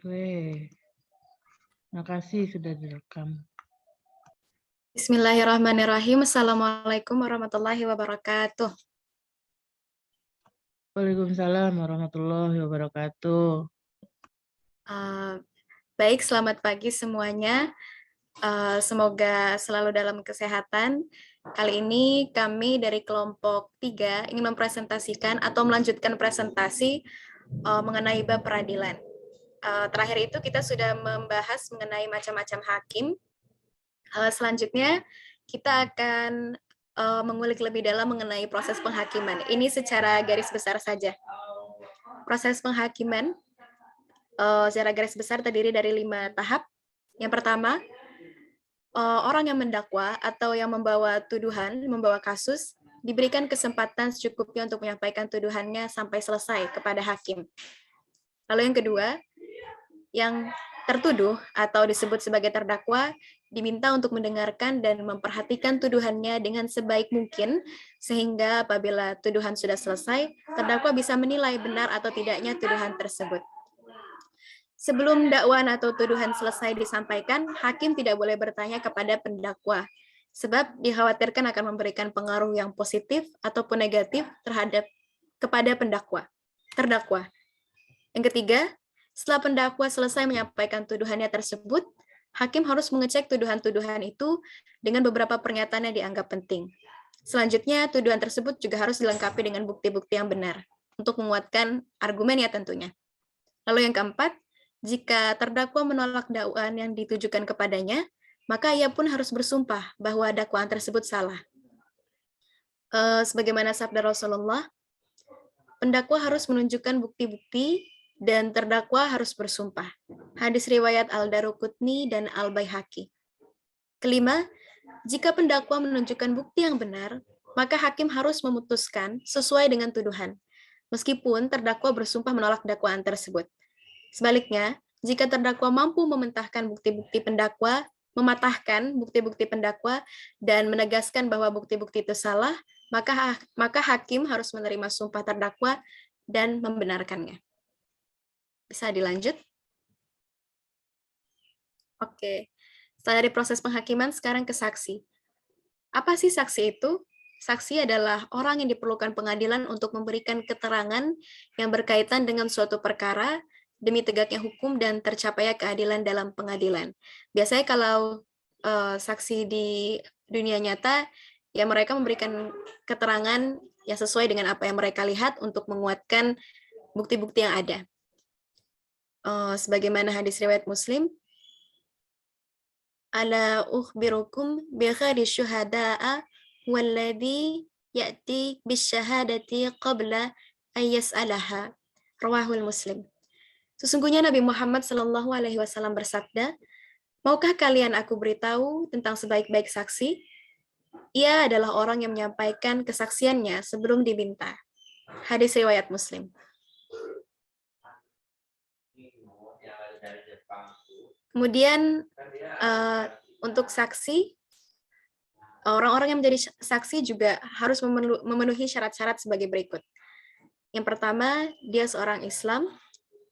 Oke, makasih sudah direkam. Bismillahirrahmanirrahim. Assalamualaikum warahmatullahi wabarakatuh. Waalaikumsalam warahmatullahi wabarakatuh. Baik, selamat pagi semuanya. Semoga selalu dalam kesehatan. Kali ini kami dari kelompok 3 ingin mempresentasikan atau melanjutkan presentasi mengenai bab peradilan. Terakhir itu kita sudah membahas mengenai macam-macam hakim. Selanjutnya kita akan mengulik lebih dalam mengenai proses penghakiman. Ini secara garis besar saja. Proses penghakiman secara garis besar terdiri dari 5 tahap. Yang pertama, orang yang mendakwa atau yang membawa tuduhan, membawa kasus, diberikan kesempatan secukupnya untuk menyampaikan tuduhannya sampai selesai kepada hakim. Lalu yang kedua, yang tertuduh atau disebut sebagai terdakwa diminta untuk mendengarkan dan memperhatikan tuduhannya dengan sebaik mungkin, sehingga apabila tuduhan sudah selesai, terdakwa bisa menilai benar atau tidaknya tuduhan tersebut. Sebelum dakwaan atau tuduhan selesai disampaikan, hakim tidak boleh bertanya kepada pendakwa, sebab dikhawatirkan akan memberikan pengaruh yang positif ataupun negatif kepada terdakwa. Yang ketiga, setelah pendakwa selesai menyampaikan tuduhannya tersebut, hakim harus mengecek tuduhan-tuduhan itu dengan beberapa pernyataan yang dianggap penting. Selanjutnya, tuduhan tersebut juga harus dilengkapi dengan bukti-bukti yang benar untuk menguatkan argumennya tentunya. Lalu yang keempat, jika terdakwa menolak dakwaan yang ditujukan kepadanya, maka ia pun harus bersumpah bahwa dakwaan tersebut salah. Sebagaimana sabda Rasulullah, pendakwa harus menunjukkan bukti-bukti dan terdakwa harus bersumpah. Hadis riwayat Al-Daruqutni dan Al-Baihaqi. Kelima, jika pendakwa menunjukkan bukti yang benar, maka hakim harus memutuskan sesuai dengan tuduhan, meskipun terdakwa bersumpah menolak dakwaan tersebut. Sebaliknya, jika terdakwa mampu mematahkan bukti-bukti pendakwa dan menegaskan bahwa bukti-bukti itu salah, maka hakim harus menerima sumpah terdakwa dan membenarkannya. Bisa dilanjut? Oke. Setelah dari proses penghakiman, sekarang ke saksi. Apa sih saksi itu? Saksi adalah orang yang diperlukan pengadilan untuk memberikan keterangan yang berkaitan dengan suatu perkara demi tegaknya hukum dan tercapainya keadilan dalam pengadilan. Biasanya kalau saksi di dunia nyata, ya mereka memberikan keterangan yang sesuai dengan apa yang mereka lihat untuk menguatkan bukti-bukti yang ada. Sebagaimana hadis riwayat Muslim, ala ukhbirukum bi khairi syuhada'a walladhi ya'ti bisyahadati qabla an yas'alaha. Rawahul Muslim. Sesungguhnya Nabi Muhammad Shallallahu alaihi wasallam bersabda, "Maukah kalian aku beritahu tentang sebaik-baik saksi? Ia adalah orang yang menyampaikan kesaksiannya sebelum diminta." Hadis riwayat Muslim. Kemudian untuk saksi, orang-orang yang menjadi saksi juga harus memenuhi syarat-syarat sebagai berikut. Yang pertama, dia seorang Islam.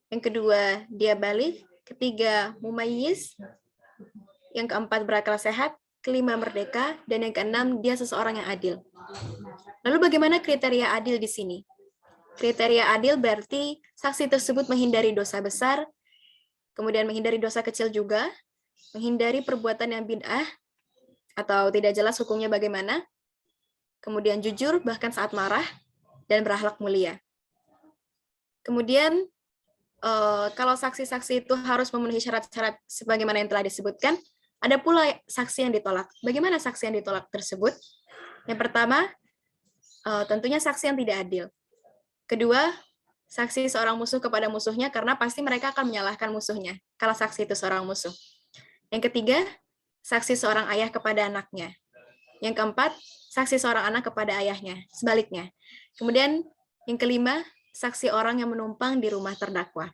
Yang kedua, dia baligh. Ketiga, mumayyiz. Yang keempat, berakal sehat. Kelima, merdeka. Dan yang keenam, dia seseorang yang adil. Lalu bagaimana kriteria adil di sini? Kriteria adil berarti saksi tersebut menghindari dosa besar, kemudian menghindari dosa kecil juga, menghindari perbuatan yang bid'ah, atau tidak jelas hukumnya bagaimana, kemudian jujur bahkan saat marah, dan berakhlak mulia. Kemudian, kalau saksi-saksi itu harus memenuhi syarat-syarat sebagaimana yang telah disebutkan, ada pula saksi yang ditolak. Bagaimana saksi yang ditolak tersebut? Yang pertama, tentunya saksi yang tidak adil. Kedua, saksi seorang musuh kepada musuhnya karena pasti mereka akan menyalahkan musuhnya kalau saksi itu seorang musuh. Yang ketiga, saksi seorang ayah kepada anaknya. Yang keempat, saksi seorang anak kepada ayahnya, sebaliknya. Kemudian yang kelima, saksi orang yang menumpang di rumah terdakwa.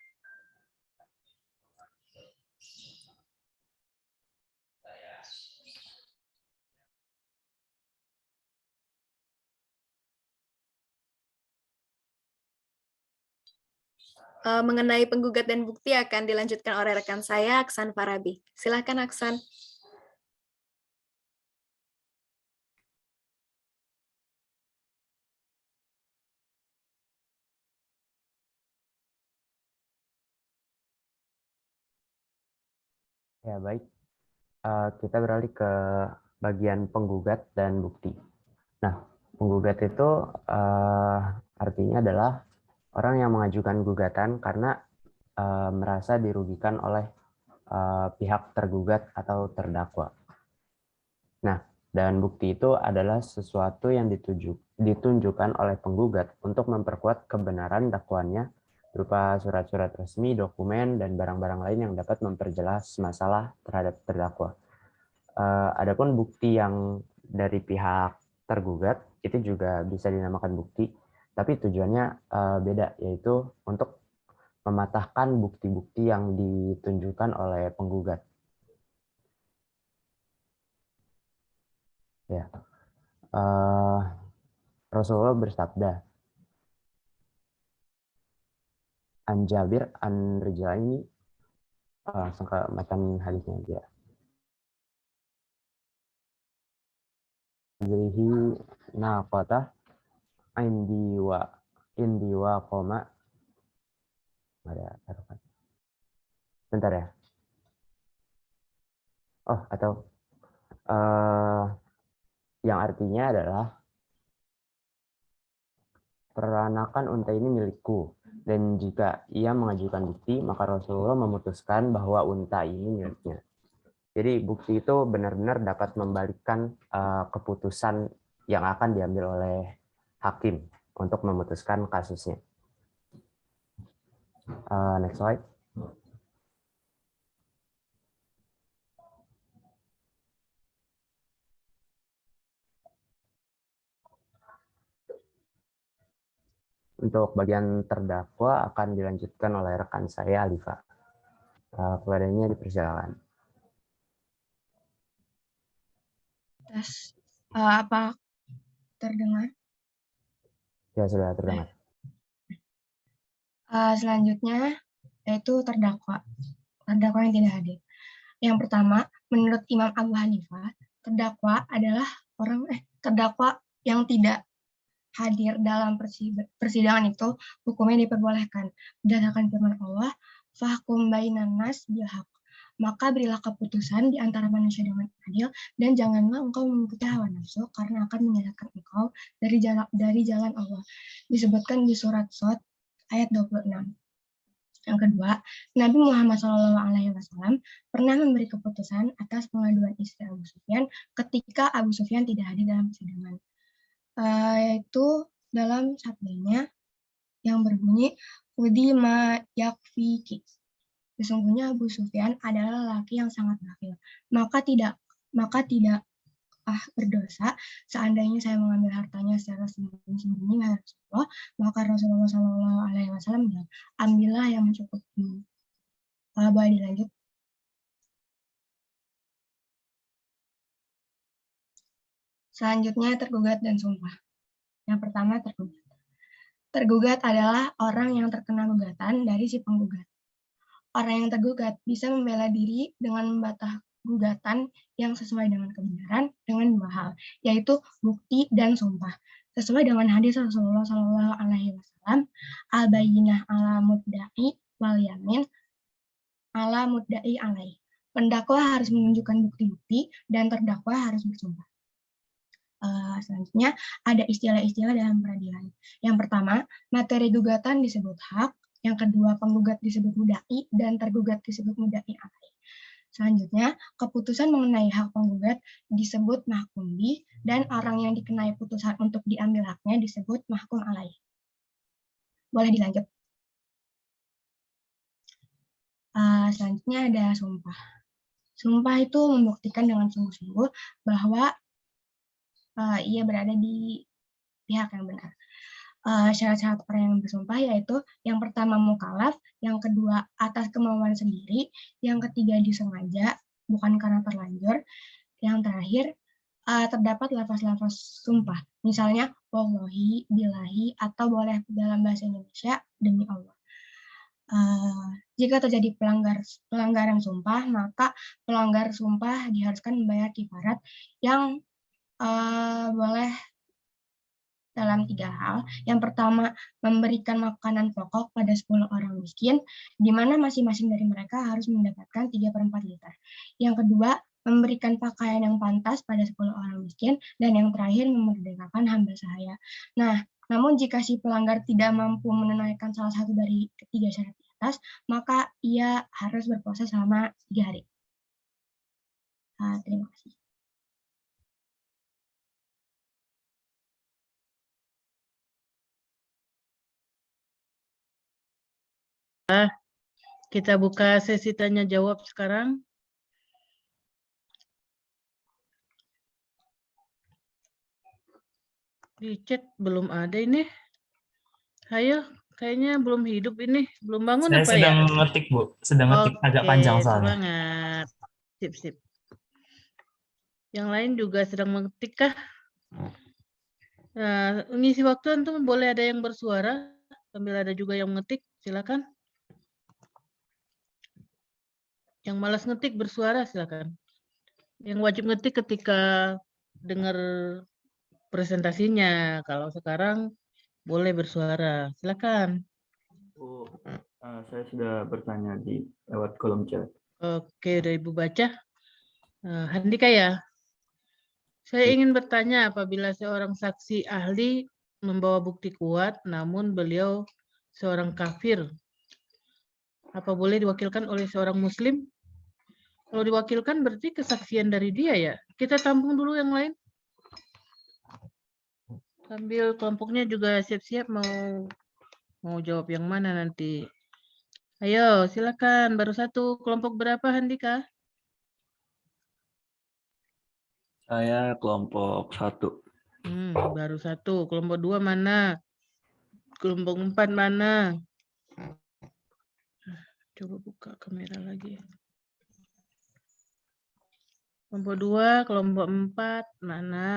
Mengenai penggugat dan bukti akan dilanjutkan oleh rekan saya, Aksan Farabi. Silakan, Aksan. Ya, baik. Kita beralih ke bagian penggugat dan bukti. Nah, penggugat itu artinya adalah orang yang mengajukan gugatan karena merasa dirugikan oleh pihak tergugat atau terdakwa. Nah, dan bukti itu adalah sesuatu yang ditunjukkan oleh penggugat untuk memperkuat kebenaran dakwaannya berupa surat-surat resmi, dokumen, dan barang-barang lain yang dapat memperjelas masalah terhadap terdakwa. Adapun bukti yang dari pihak tergugat itu juga bisa dinamakan bukti, tapi tujuannya beda, yaitu untuk mematahkan bukti-bukti yang ditunjukkan oleh penggugat. Ya, Rasulullah bersabda, an Jabir an Rijlaini, langsung ke matan hadisnya aja. Jadi naqata indi wa qoma, ada taruhan. Bentar ya. Oh, atau yang artinya adalah peranakan unta ini milikku, dan jika ia mengajukan bukti, maka Rasulullah memutuskan bahwa unta ini miliknya. Jadi bukti itu benar-benar dapat membalikkan keputusan yang akan diambil oleh hakim untuk memutuskan kasusnya. Next slide. Untuk bagian terdakwa akan dilanjutkan oleh rekan saya, Alifa. Kepadanya dipersilakan. Apa terdengar? Ya, sudah terdengar. Selanjutnya yaitu terdakwa yang tidak hadir. Yang pertama, menurut Imam Abu Hanifah, terdakwa adalah terdakwa yang tidak hadir dalam persidangan itu hukumnya diperbolehkan berdasarkan firman Allah, fahkum bainan nas bil haq. Maka berilah keputusan di antara manusia dengan adil, dan janganlah engkau mengikuti hawa nafsu karena akan menyesatkan engkau dari jalan Allah. Disebutkan di surat Shad ayat 26. Yang kedua, Nabi Muhammad SAW pernah memberi keputusan atas pengaduan istri Abu Sufyan ketika Abu Sufyan tidak hadir dalam persidangan. Yaitu dalam sabdanya yang berbunyi, Udi ma yakfiki. Sesungguhnya Abu Sufyan adalah lelaki yang sangat bakhil. Maka tidak berdosa seandainya saya mengambil hartanya secara sembunyi-sembunyi, Rasulullah. Maka Rasulullah SAW bilang, ambillah yang mencukupi. Boleh dilanjut. Selanjutnya tergugat dan sumpah. Yang pertama tergugat. Tergugat adalah orang yang terkena gugatan dari si penggugat. Orang yang tergugat bisa membela diri dengan membantah gugatan yang sesuai dengan kebenaran dengan dua hal, yaitu bukti dan sumpah. Sesuai dengan hadis Rasulullah SAW, al-bayyinah ala mudda'i wal yamin ala mudda'i alaih. Pendakwa harus menunjukkan bukti-bukti dan terdakwa harus bersumpah. Selanjutnya ada istilah-istilah dalam peradilan. Yang pertama, materi gugatan disebut hak. Yang kedua, penggugat disebut mudda'i dan tergugat disebut mudda'i alaih. Selanjutnya, keputusan mengenai hak penggugat disebut mahkum bih, dan orang yang dikenai putusan untuk diambil haknya disebut mahkum alaih. Boleh dilanjut. Selanjutnya ada sumpah. Sumpah itu membuktikan dengan sungguh-sungguh bahwa ia berada di pihak yang benar. Syarat-syarat orang yang bersumpah yaitu yang pertama mukallaf, yang kedua atas kemauan sendiri, yang ketiga disengaja, bukan karena terlanjur, yang terakhir terdapat lafaz-lafaz sumpah, misalnya wallahi, billahi, atau boleh dalam bahasa Indonesia demi Allah. jika terjadi pelanggaran sumpah, maka pelanggar sumpah diharuskan membayar kifarat yang boleh dalam 3 hal. Yang pertama, memberikan makanan pokok pada 10 orang miskin, di mana masing-masing dari mereka harus mendapatkan 3/4 liter. Yang kedua, memberikan pakaian yang pantas pada 10 orang miskin, dan yang terakhir, memerdekakan hamba sahaya. Nah, namun jika si pelanggar tidak mampu menunaikan salah satu dari ketiga syarat di atas, maka ia harus berpuasa selama 3 hari. Terima kasih. Kita buka sesi tanya jawab sekarang. Di chat belum ada ini. Ayo, kayaknya belum hidup ini. Belum bangun Saya apa sedang ya? ngetik, Bu. Sedang ngetik agak panjang soalnya. Semangat. Sip. Yang lain juga sedang mengetik kah? Nah, ngisi waktu antum boleh ada yang bersuara, sambil ada juga yang mengetik, silakan. Yang malas ngetik bersuara, silakan. Yang wajib ngetik ketika dengar presentasinya. Kalau sekarang boleh bersuara, silakan. Oh, saya sudah bertanya di lewat kolom chat. Oke, udah Ibu baca. Handika ya. Saya ingin bertanya, apabila seorang saksi ahli membawa bukti kuat, namun beliau seorang kafir, apa boleh diwakilkan oleh seorang muslim? Kalau diwakilkan berarti kesaksian dari dia ya. Kita tampung dulu yang lain. Sambil kelompoknya juga siap-siap mau jawab yang mana nanti. Ayo, silakan. Baru satu. Kelompok berapa, Handika? Saya kelompok 1. Baru satu. Kelompok 2 mana? Kelompok 4 mana? Coba buka kamera lagi. Kelompok 2, kelompok 4 mana?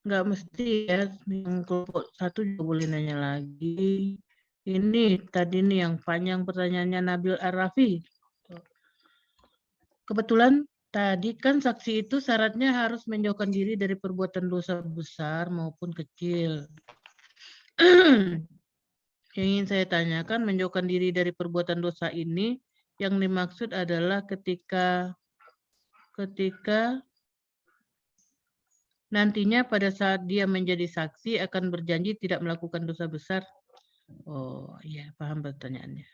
Nggak mesti ya. Yang kelompok 1 juga boleh nanya lagi. Ini tadi nih yang panjang pertanyaannya Nabil Ar-Rafi. Kebetulan tadi kan saksi itu syaratnya harus menjauhkan diri dari perbuatan dosa besar maupun kecil. Yang ingin saya tanyakan, menjauhkan diri dari perbuatan dosa ini yang dimaksud adalah ketika nantinya pada saat dia menjadi saksi akan berjanji tidak melakukan dosa besar. Oh iya, paham pertanyaannya.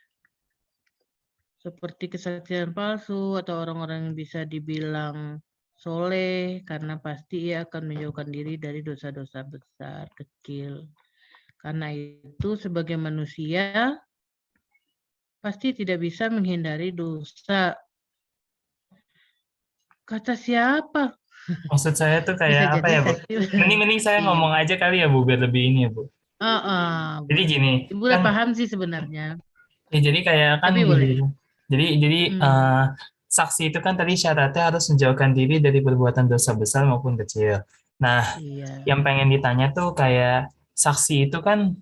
Seperti kesaksian palsu atau orang-orang yang bisa dibilang soleh karena pasti ia akan menjauhkan diri dari dosa-dosa besar, kecil. Karena itu sebagai manusia pasti tidak bisa menghindari dosa. Kata siapa? Maksud saya tuh Bisa kayak apa jadi ya, Bu? saksi. Mending saya ngomong aja kali ya, Bu, biar lebih ini ya, Bu. Jadi Boleh. gini, Ibu udah kan paham sih sebenarnya. ya jadi kayak kan Tapi gini. boleh. Jadi saksi itu kan tadi syaratnya harus menjauhkan diri dari perbuatan dosa besar maupun kecil. Nah, Iya. yang pengen ditanya tuh kayak saksi itu kan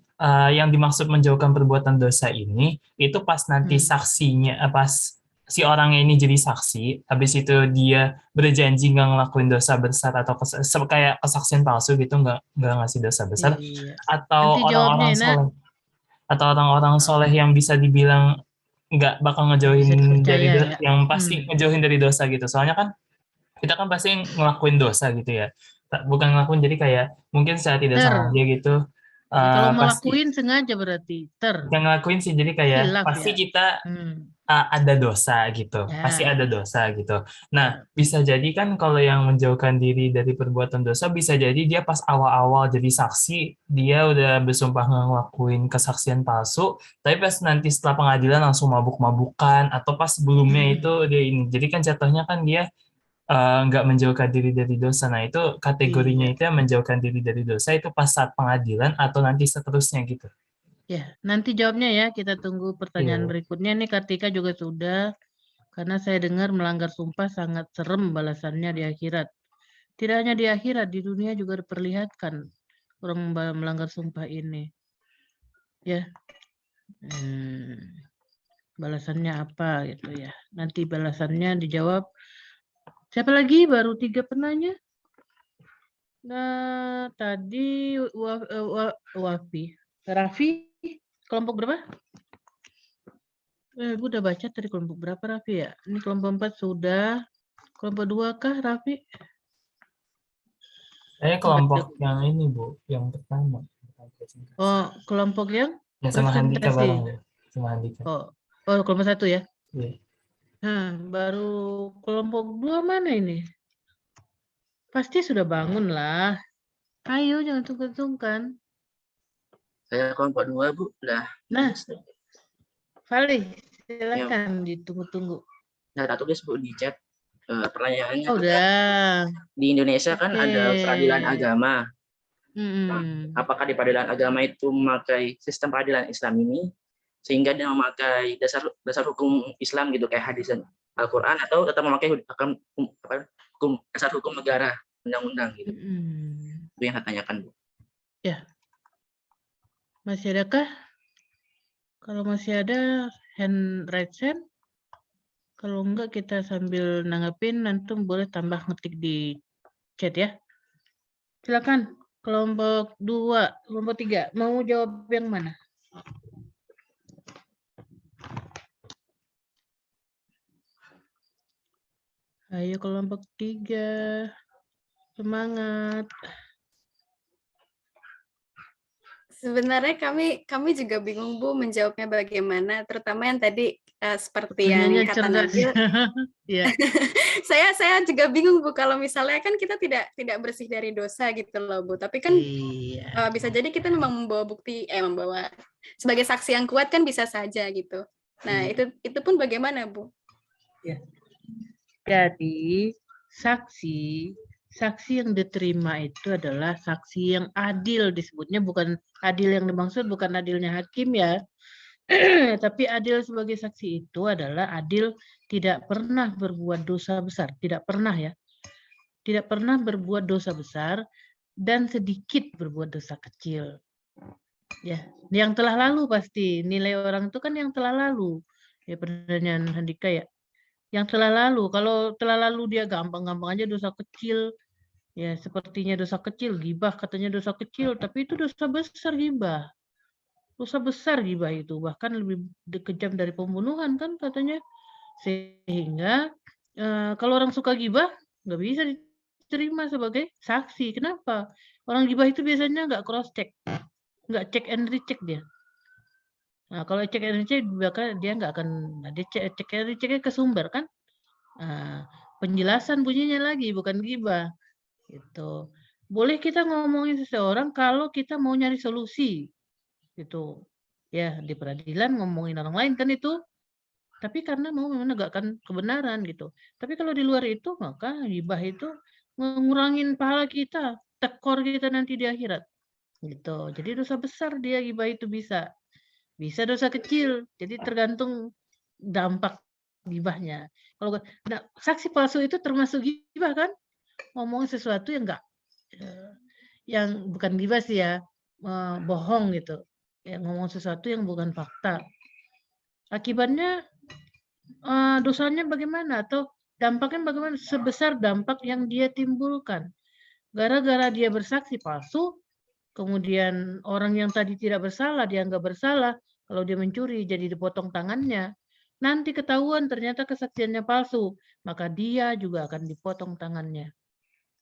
yang dimaksud menjauhkan perbuatan dosa ini itu pas nanti saksinya pas si orangnya ini jadi saksi, habis itu dia berjanji nggak ngelakuin dosa besar atau kayak kesaksian palsu gitu, nggak ngasih dosa besar, Iya. atau Nanti jawabnya orang-orang enak. soleh atau orang-orang soleh yang bisa dibilang nggak bakal Bisa ngejauhin dari dipercaya ya. yang pasti ngejauhin dari dosa gitu. Soalnya kan kita kan pasti ngelakuin dosa gitu ya. Bukan ngelakuin, jadi kayak mungkin secara tidak sengaja gitu. Kalau Pasti ngelakuin sengaja berarti bukan ngelakuin sih, jadi kayak hilaf pasti ya. kita ada dosa gitu. Pasti Ya. ada dosa gitu. Nah, bisa jadi kan kalau yang menjauhkan diri dari perbuatan dosa, bisa jadi dia pas awal-awal jadi saksi, dia udah bersumpah ngelakuin kesaksian palsu, tapi pas nanti setelah pengadilan langsung mabuk-mabukan, atau pas sebelumnya itu dia ini. Jadi kan jatuhnya kan dia nggak menjauhkan diri dari dosa. Nah, itu kategorinya Iya. itu yang menjauhkan diri dari dosa itu pas saat pengadilan atau nanti seterusnya gitu. Ya, nanti jawabnya ya. Kita tunggu pertanyaan Iya. berikutnya. Ini Kartika juga sudah. Karena saya dengar melanggar sumpah sangat serem balasannya di akhirat. Tidak hanya di akhirat, di dunia juga diperlihatkan orang melanggar sumpah ini. Ya. Balasannya apa gitu ya. Nanti balasannya dijawab. Siapa lagi? Baru 3 penanya. Nah, tadi Wafi. Raffi, kelompok berapa? Ibu udah baca tadi kelompok berapa Raffi ya? Ini kelompok 4 sudah. Kelompok 2 kah Raffi? Saya kelompok yang ini Bu, yang pertama. Oh, kelompok yang Ya sama Handika presentasi. bareng ya. Sama Handika. Oh, kelompok 1 ya? Iya. Nah, baru kelompok 2 mana ini? Pasti sudah bangun lah. Ayo, jangan sungkan-sungkan. Saya kelompok 2, Bu. Udah. Nah, Fali, silakan ditunggu-tunggu. Nah, tak tulis, Bu, di chat. Pertanyaannya Oh, udah. di Indonesia kan ada peradilan Oke. agama. Mm-mm. Apakah di peradilan agama itu memakai sistem peradilan Islam ini sehingga dia memakai dasar hukum Islam gitu kayak hadis dan Al-Qur'an, atau tetap memakai dasar hukum negara, undang-undang gitu. Itu yang saya tanyakan, Bu. Ya. Masih adakah? Kalau masih ada, raise hand. Kalau enggak kita sambil nanggepin, nanti boleh tambah ngetik di chat ya. Silakan. Kelompok 2, kelompok 3. Mau jawab yang mana? Ayo kelompok 3. Semangat. Sebenarnya kami juga bingung Bu menjawabnya bagaimana, terutama yang tadi seperti yang Pertanyaannya kata cerdas. Nabil. Ya. saya juga bingung Bu, kalau misalnya kan kita tidak bersih dari dosa gitu loh Bu, tapi kan Iya. bisa jadi kita memang membawa bukti, membawa sebagai saksi yang kuat kan bisa saja gitu. Nah itu pun bagaimana Bu? Ya. Jadi saksi yang diterima itu adalah saksi yang adil, disebutnya bukan adil yang dimaksud bukan adilnya hakim ya. Tapi adil sebagai saksi itu adalah adil tidak pernah berbuat dosa besar, tidak pernah ya. Tidak pernah berbuat dosa besar dan sedikit berbuat dosa kecil. Ya, yang telah lalu pasti nilai orang itu kan yang telah lalu. Ya pertanyaan Handika ya. Yang telah lalu, kalau telah lalu dia gampang-gampang aja dosa kecil, ya sepertinya dosa kecil, ghibah katanya dosa kecil, tapi itu dosa besar ghibah. Dosa besar ghibah itu, bahkan lebih kejam dari pembunuhan kan katanya. Sehingga kalau orang suka ghibah, nggak bisa diterima sebagai saksi. Kenapa? Orang ghibah itu biasanya nggak cross check, nggak check and recheck dia. Nah, kalau check and recheck, dia nggak akan, dia check and rechecknya ke sumber kan. Penjelasan bunyinya lagi, bukan ghibah. Gitu. Boleh kita ngomongin seseorang kalau kita mau nyari solusi. Gitu. Ya, di peradilan ngomongin orang lain kan itu. Tapi karena mau menegakkan kebenaran gitu. Tapi kalau di luar itu, maka ghibah itu ngurangin pahala kita, tekor kita nanti di akhirat. Gitu. Jadi dosa besar dia ghibah itu bisa. Bisa dosa kecil. Jadi tergantung dampak ghibahnya. Kalau saksi palsu itu termasuk ghibah kan? Ngomong sesuatu yang enggak yang bukan ghibah sih ya, bohong gitu. Ya, ngomong sesuatu yang bukan fakta. Akibatnya dosanya bagaimana atau dampaknya bagaimana? Sebesar dampak yang dia timbulkan. Gara-gara dia bersaksi palsu, kemudian orang yang tadi tidak bersalah dianggap bersalah, kalau dia mencuri jadi dipotong tangannya. Nanti ketahuan ternyata kesaksiannya palsu, maka dia juga akan dipotong tangannya.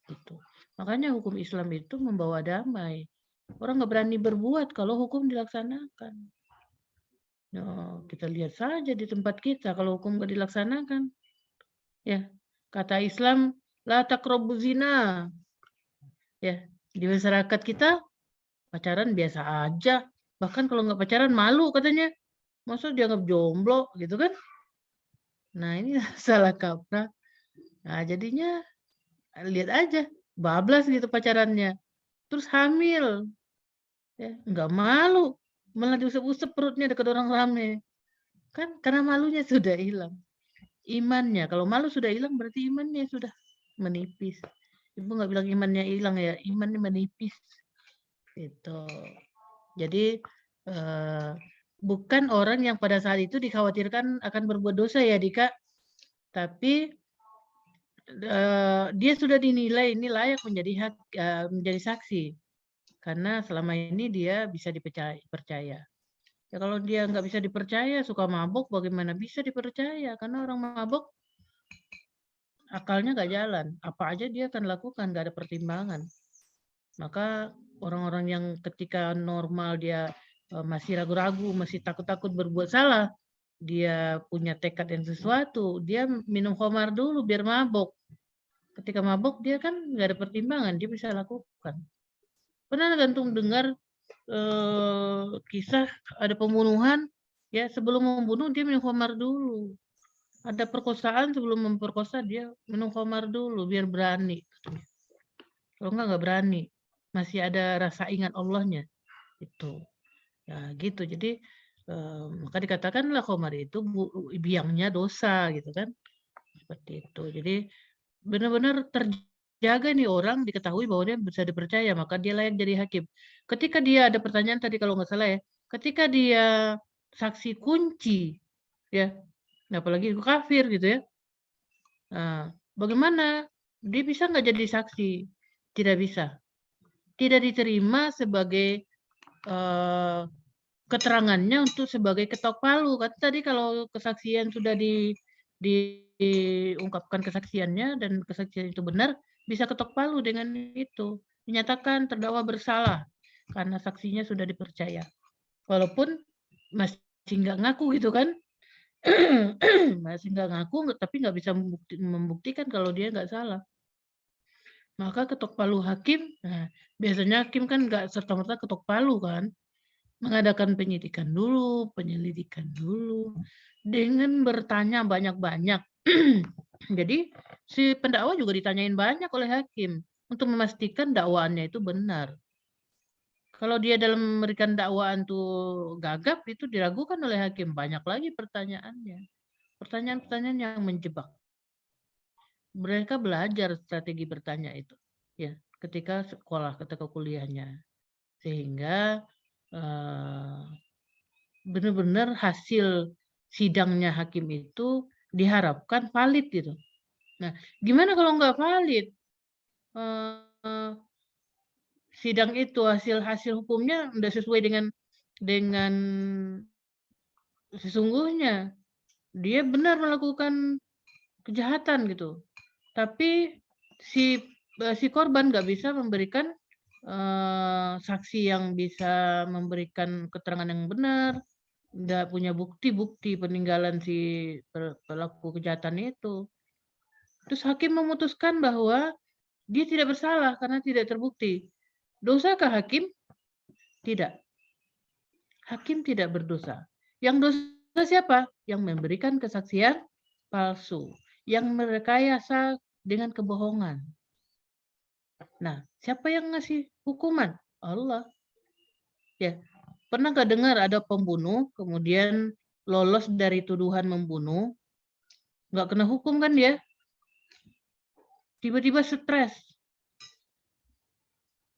Gitu. Makanya hukum Islam itu membawa damai. Orang nggak berani berbuat kalau hukum dilaksanakan. Nah, kita lihat saja di tempat kita kalau hukum nggak dilaksanakan. Ya, kata Islam, la taqrabuz zina. Ya, di masyarakat kita pacaran biasa aja. Bahkan kalau nggak pacaran malu katanya. Masa dianggap jomblo gitu kan? Nah, ini salah kaprah. Nah, jadinya lihat aja, bablas gitu pacarannya. Terus hamil. Ya, nggak malu. Malah diusap-usap perutnya dekat orang rame. Kan karena malunya sudah hilang. Imannya, kalau malu sudah hilang berarti imannya sudah menipis. Ibu nggak bilang imannya hilang ya, imannya menipis. Gitu. Jadi bukan orang yang pada saat itu dikhawatirkan akan berbuat dosa ya Dika, tapi dia sudah dinilai ini layak menjadi saksi karena selama ini dia bisa dipercaya. Ya kalau dia nggak bisa dipercaya, suka mabuk, bagaimana bisa dipercaya? Karena orang mabuk akalnya nggak jalan, apa aja dia akan lakukan, nggak ada pertimbangan. Maka orang-orang yang ketika normal dia masih ragu-ragu, masih takut-takut berbuat salah, dia punya tekad yang sesuatu, dia minum khamar dulu biar mabuk. Ketika mabuk dia kan nggak ada pertimbangan, dia bisa lakukan. Pernah gantung dengar kisah ada pembunuhan, ya sebelum membunuh dia minum khamar dulu. Ada perkosaan sebelum memperkosa dia minum khamar dulu biar berani. Kalau nggak berani, masih ada rasa ingat Allahnya itu. Ya gitu. Jadi maka dikatakanlah khamar itu biangnya dosa gitu kan. Seperti itu. Jadi benar-benar terjaga nih orang diketahui bahwa dia bisa dipercaya, maka dia layak jadi hakim. Ketika dia ada pertanyaan tadi kalau nggak salah ya, ketika dia saksi kunci, ya, apalagi kafir gitu ya, nah, bagaimana dia bisa nggak jadi saksi? Tidak bisa, tidak diterima sebagai keterangannya untuk sebagai ketok palu. Kan tadi kalau kesaksian sudah diungkapkan kesaksiannya dan kesaksian itu benar, bisa ketok palu dengan itu. Dinyatakan terdakwa bersalah karena saksinya sudah dipercaya. Walaupun masih nggak ngaku gitu kan. Masih nggak ngaku, tapi nggak bisa membuktikan kalau dia nggak salah. Maka ketok palu hakim, nah, biasanya hakim kan nggak serta-merta ketok palu kan. Mengadakan penyidikan dulu, penyelidikan dulu, dengan bertanya banyak-banyak. Jadi si pendakwa juga ditanyain banyak oleh hakim untuk memastikan dakwaannya itu benar. Kalau dia dalam memberikan dakwaan tuh gagap, itu diragukan oleh hakim. Banyak lagi pertanyaannya. Pertanyaan-pertanyaan yang menjebak. Mereka belajar strategi bertanya itu, ya, ketika sekolah, ketika kuliahnya, sehingga benar-benar hasil sidangnya hakim itu diharapkan valid gitu. Nah, gimana kalau nggak valid? Sidang itu hasil hukumnya tidak sesuai dengan sesungguhnya. Dia benar melakukan kejahatan gitu. Tapi si korban nggak bisa memberikan saksi yang bisa memberikan keterangan yang benar, nggak punya bukti peninggalan si pelaku kejahatan itu. Terus hakim memutuskan bahwa dia tidak bersalah karena tidak terbukti. Dosakah hakim? Tidak. Hakim tidak berdosa. Yang dosa siapa? Yang memberikan kesaksian palsu, yang merekayasa dengan kebohongan. Nah, siapa yang ngasih hukuman? Allah. Ya, pernah nggak dengar ada pembunuh kemudian lolos dari tuduhan membunuh, nggak kena hukum kan dia? Tiba-tiba stres,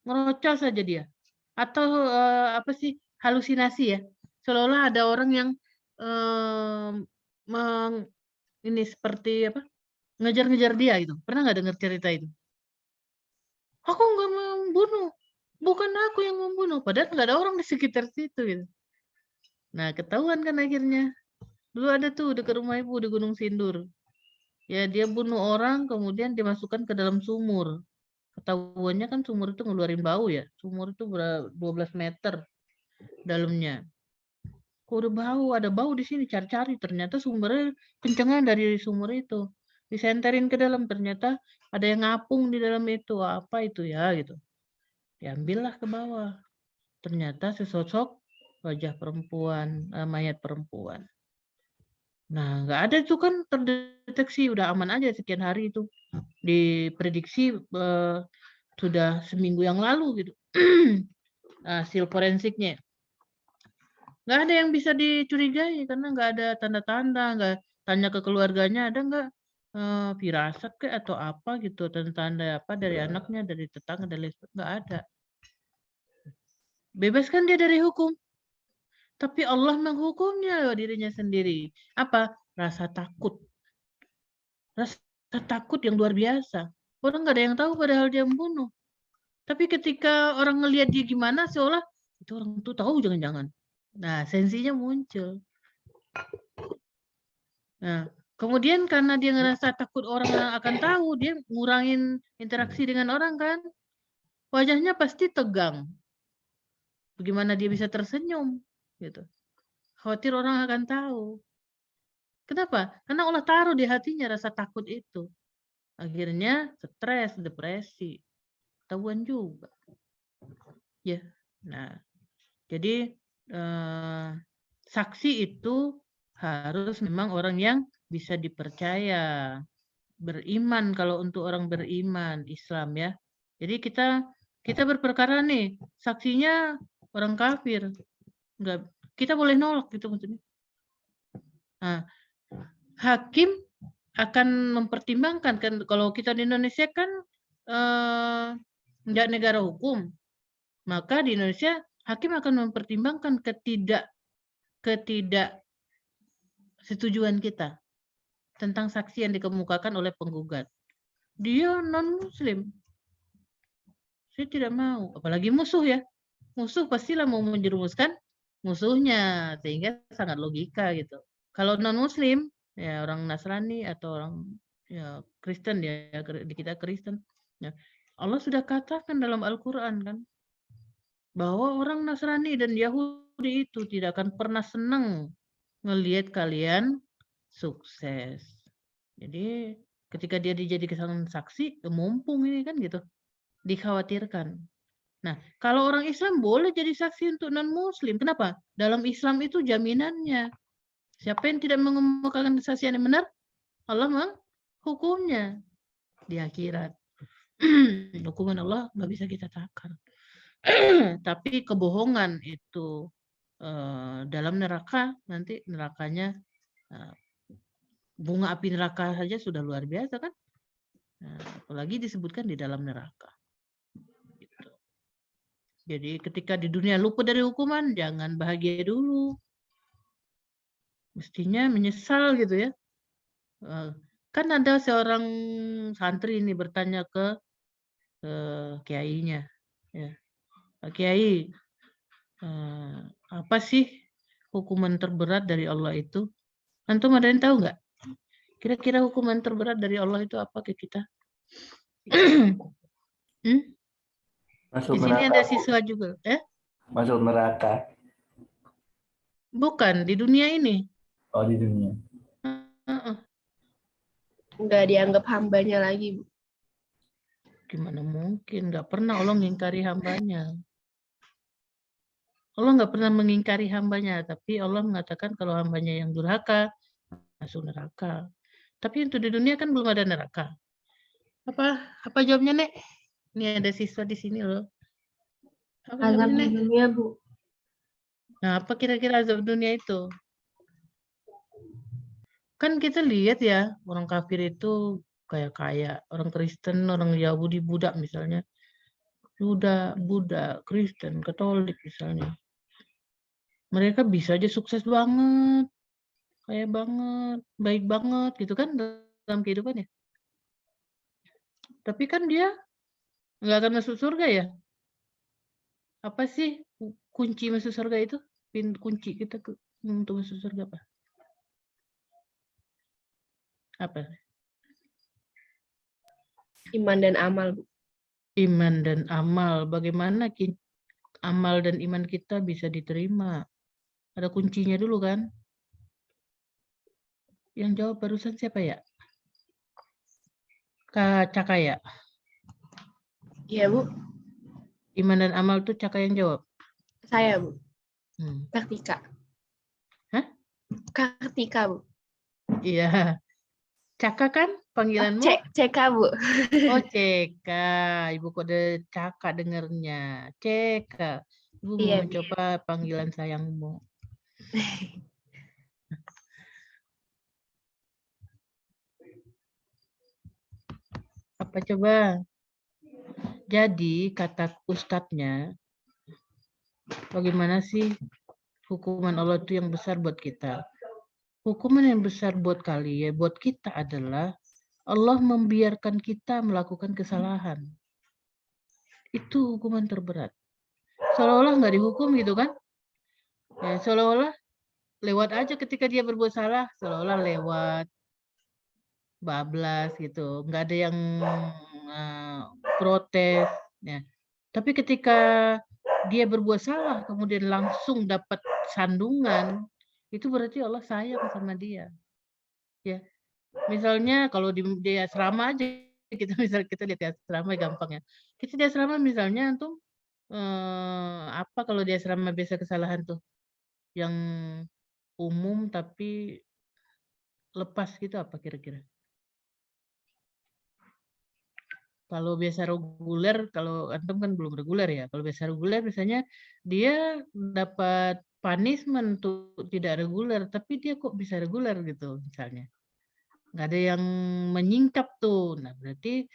ngerocos saja dia, atau apa sih, halusinasi ya, seolah-olah ada orang yang ini seperti apa, ngejar-ngejar dia itu. Pernah nggak dengar cerita itu? Aku nggak membunuh, bukan aku yang membunuh, padahal nggak ada orang di sekitar situ gitu. Nah, ketahuan kan akhirnya. Dulu ada tuh dekat rumah ibu di Gunung Sindur. Ya, dia bunuh orang kemudian dimasukkan ke dalam sumur. Ketahuannya kan sumur itu ngeluarin bau ya. Sumur itu 12 meter dalamnya. Kok udah bau, ada bau di sini, cari-cari. Ternyata sumbernya kencengan dari sumur itu. Disenterin ke dalam, ternyata ada yang ngapung di dalam itu. Apa itu ya gitu. Diambillah ke bawah. Ternyata sesosok wajah perempuan, mayat perempuan. Nah, nggak ada itu kan terdeteksi, udah aman aja sekian hari itu. Diprediksi sudah seminggu yang lalu gitu. Hasil forensiknya. Nggak ada yang bisa dicurigai karena nggak ada tanda-tanda, nggak tanya ke keluarganya ada nggak firasat ke atau apa gitu, tanda-tanda apa dari anaknya, dari tetangga, dari nggak ada. Bebaskan dia dari hukum. Tapi Allah menghukumnya lewat dirinya sendiri. Apa? Rasa takut. Rasa takut yang luar biasa. Orang nggak ada yang tahu padahal dia membunuh. Tapi ketika orang ngelihat dia gimana, seolah itu orang tuh tahu jangan-jangan. Nah, sensinya muncul. Nah, kemudian karena dia ngerasa takut orang akan tahu, dia ngurangin interaksi dengan orang kan. Wajahnya pasti tegang. Bagaimana dia bisa tersenyum gitu. Khawatir orang akan tahu. Kenapa? Karena Allah taruh di hatinya rasa takut itu. Akhirnya stres, depresi. Ketahuan juga. Ya. Nah, jadi saksi itu harus memang orang yang bisa dipercaya. Beriman kalau untuk orang beriman Islam ya. Jadi kita berperkara nih, saksinya orang kafir. Enggak, kita boleh nolak gitu maksudnya. Nah, hakim akan mempertimbangkan kan kalau kita di Indonesia kan enggak negara hukum. Maka di Indonesia hakim akan mempertimbangkan ketidaksetujuan kita tentang saksi yang dikemukakan oleh penggugat. Dia non-muslim. Saya tidak mau, apalagi musuh ya. Musuh pastilah mau menjerumuskan musuhnya, sehingga sangat logika gitu. Kalau non-muslim, ya orang Nasrani atau orang ya Kristen ya, di kita Kristen. Ya, Allah sudah katakan dalam Al-Quran kan, bahwa orang Nasrani dan Yahudi itu tidak akan pernah senang ngelihat kalian sukses. Jadi ketika dia dijadikan saksi, mumpung ini kan gitu, dikhawatirkan. Nah, kalau orang Islam boleh jadi saksi untuk non-Muslim. Kenapa? Dalam Islam itu jaminannya. Siapa yang tidak mengemukakan kesaksian yang benar, Allah menghukumnya di akhirat. Hukuman Allah nggak bisa kita takar. Tapi kebohongan itu dalam neraka, nanti nerakanya bunga api neraka saja sudah luar biasa kan. Apalagi disebutkan di dalam neraka. Gitu. Jadi ketika di dunia luput dari hukuman, jangan bahagia dulu. Mestinya menyesal gitu ya. Kan ada seorang santri ini bertanya ke kiainya. Ya. Pak Kiai, apa sih hukuman terberat dari Allah itu? Antum ada yang tahu nggak? Kira-kira hukuman terberat dari Allah itu apa ke kita? Masuk Di sini neraka, ada Bu. siswa juga. Masuk neraka. Bukan, di dunia ini. Oh, di dunia. Nggak dianggap hambanya lagi, Bu. Gimana mungkin? Nggak pernah Allah mengingkari hambanya. Allah nggak pernah mengingkari hambanya, tapi Allah mengatakan kalau hambanya yang durhaka, masuk neraka. Tapi untuk di dunia kan belum ada neraka. Apa jawabnya, Nek? Ini ada siswa di sini loh. Apa Azab jawabnya, di Nek? dunia, Bu. Nah, apa kira-kira azab dunia itu? Kan kita lihat ya, orang kafir itu kaya-kaya, orang Kristen, orang Yahudi, Buddha misalnya. Buddha, Kristen, Katolik misalnya. Mereka bisa aja sukses banget, kaya banget, baik banget gitu kan dalam kehidupannya. Tapi kan dia nggak akan masuk surga ya. Apa sih kunci masuk surga itu? Kunci kita untuk masuk surga apa? Apa? Iman dan amal, Bu. Iman dan amal. Bagaimana amal dan iman kita bisa diterima? Ada kuncinya dulu kan? Yang jawab barusan siapa ya? Kak Caka ya? Iya, Bu. Iman dan amal tuh Caka yang jawab? Saya, Bu. Kartika. Kartika. Hah? Kartika, Bu. Iya. Caka kan panggilanmu? CK, Bu. Oh, Ceka. Ibu kode Caka dengernya. Ceka. Ibu mau Iya, mencoba panggilan sayangmu. Apa coba? Jadi kata ustadznya, bagaimana sih hukuman Allah itu yang besar buat kita. Hukuman yang besar buat kalian, buat kita adalah Allah membiarkan kita melakukan kesalahan. Itu hukuman terberat. Seolah-olah nggak dihukum gitu kan? Ya, seolah-olah lewat aja ketika dia berbuat salah, seolah-olah lewat, bablas gitu, nggak ada yang protes. Ya. Tapi ketika dia berbuat salah, kemudian langsung dapat sandungan, itu berarti Allah sayang sama dia. Ya, misalnya kalau di asrama aja, kita lihat di asrama gampang ya. Kita di asrama misalnya tuh apa kalau di asrama biasa kesalahan tuh yang umum tapi lepas gitu apa kira-kira? Kalau biasa reguler, kalau antum kan belum reguler ya. Kalau biasa reguler misalnya dia dapat punishment tuh tidak reguler, tapi dia kok bisa reguler gitu misalnya. Nggak ada yang menyingkap tuh. Nah berarti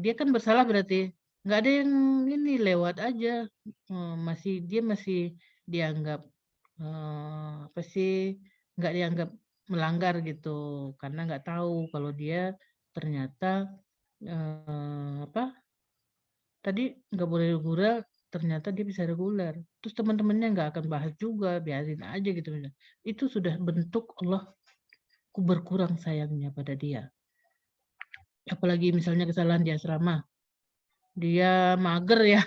dia kan bersalah berarti. Nggak ada yang ini lewat aja. Dia masih dianggap apa sih? Nggak dianggap melanggar gitu. Karena nggak tahu kalau dia ternyata apa tadi nggak boleh reguler, ternyata dia bisa reguler. Terus teman-temannya nggak akan bahas juga, biarin aja gitu. Itu sudah bentuk Allah berkurang sayangnya pada dia. Apalagi misalnya kesalahan di asrama. Dia mager ya.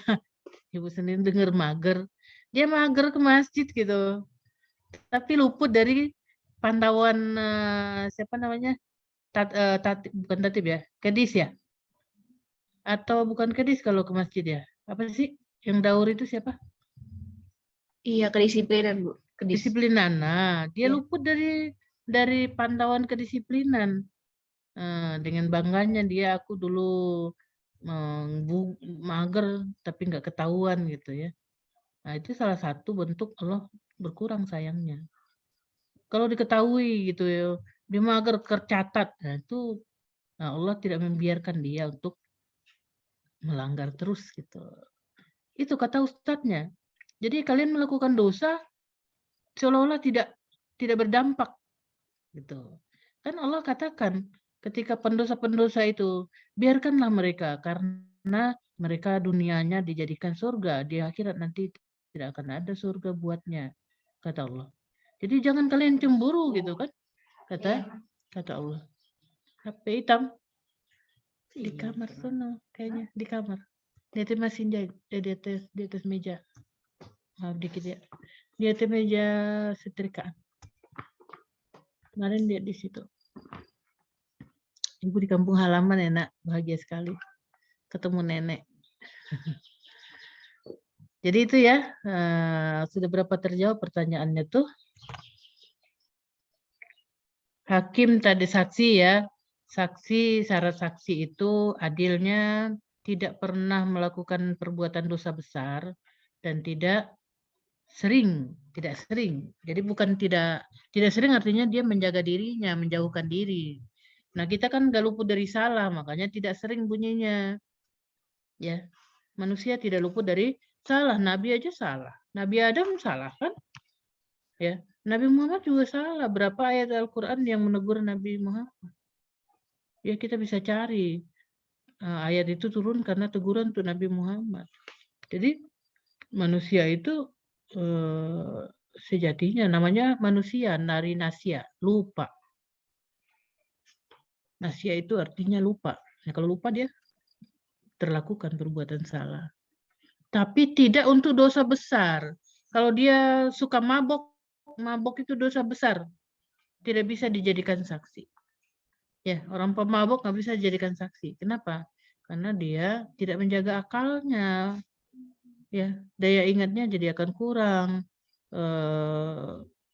Ibu sendiri dengar mager. Dia mager ke masjid gitu. Tapi luput dari pantauan siapa namanya? Bukan tatib ya, kedis ya? Atau bukan kedis kalau ke masjid ya? Apa sih yang daur itu siapa? Iya, kedisiplinan, Bu. Kedisiplinan. Nah, dia Ya. luput dari pantauan kedisiplinan. Dengan bangganya dia, aku dulu mager tapi nggak ketahuan gitu ya. Nah, itu salah satu bentuk Allah berkurang sayangnya. Kalau diketahui gitu ya, dia mager tercatat. Nah, itu Allah tidak membiarkan dia untuk melanggar terus gitu. Itu kata ustadznya. Jadi kalian melakukan dosa seolah-olah tidak berdampak gitu. Kan Allah katakan ketika pendosa-pendosa itu biarkanlah mereka karena mereka dunianya dijadikan surga, di akhirat nanti tidak akan ada surga buatnya, kata Allah. Jadi jangan kalian cemburu gitu kan, kata Allah. HP hitam di kamar sana kayaknya, di kamar. Di atas mesin jahit, di atas meja. Maaf dikit ya. Di atas meja setrikaan. Kemarin lihat di situ. Ibu di kampung halaman ya nak, bahagia sekali ketemu nenek. Jadi itu ya, sudah berapa terjawab pertanyaannya tuh? Hakim tadi saksi ya, syarat saksi itu adilnya tidak pernah melakukan perbuatan dosa besar dan tidak sering. Jadi bukan tidak sering artinya dia menjaga dirinya, menjauhkan diri. Nah, kita kan nggak luput dari salah, makanya tidak sering bunyinya. Ya, manusia tidak luput dari salah. Nabi aja salah. Nabi Adam salah kan? Ya, Nabi Muhammad juga salah. Berapa ayat Al-Quran yang menegur Nabi Muhammad? Ya, kita bisa cari. Ayat itu turun karena teguran untuk Nabi Muhammad. Jadi, manusia itu sejatinya namanya manusia, nari nasya, lupa. Nasya itu artinya lupa. Nah, kalau lupa dia terlakukan perbuatan salah. Tapi tidak untuk dosa besar. Kalau dia suka mabok itu dosa besar. Tidak bisa dijadikan saksi. Ya, orang pemabok nggak bisa dijadikan saksi. Kenapa? Karena dia tidak menjaga akalnya. Ya, daya ingatnya jadi akan kurang.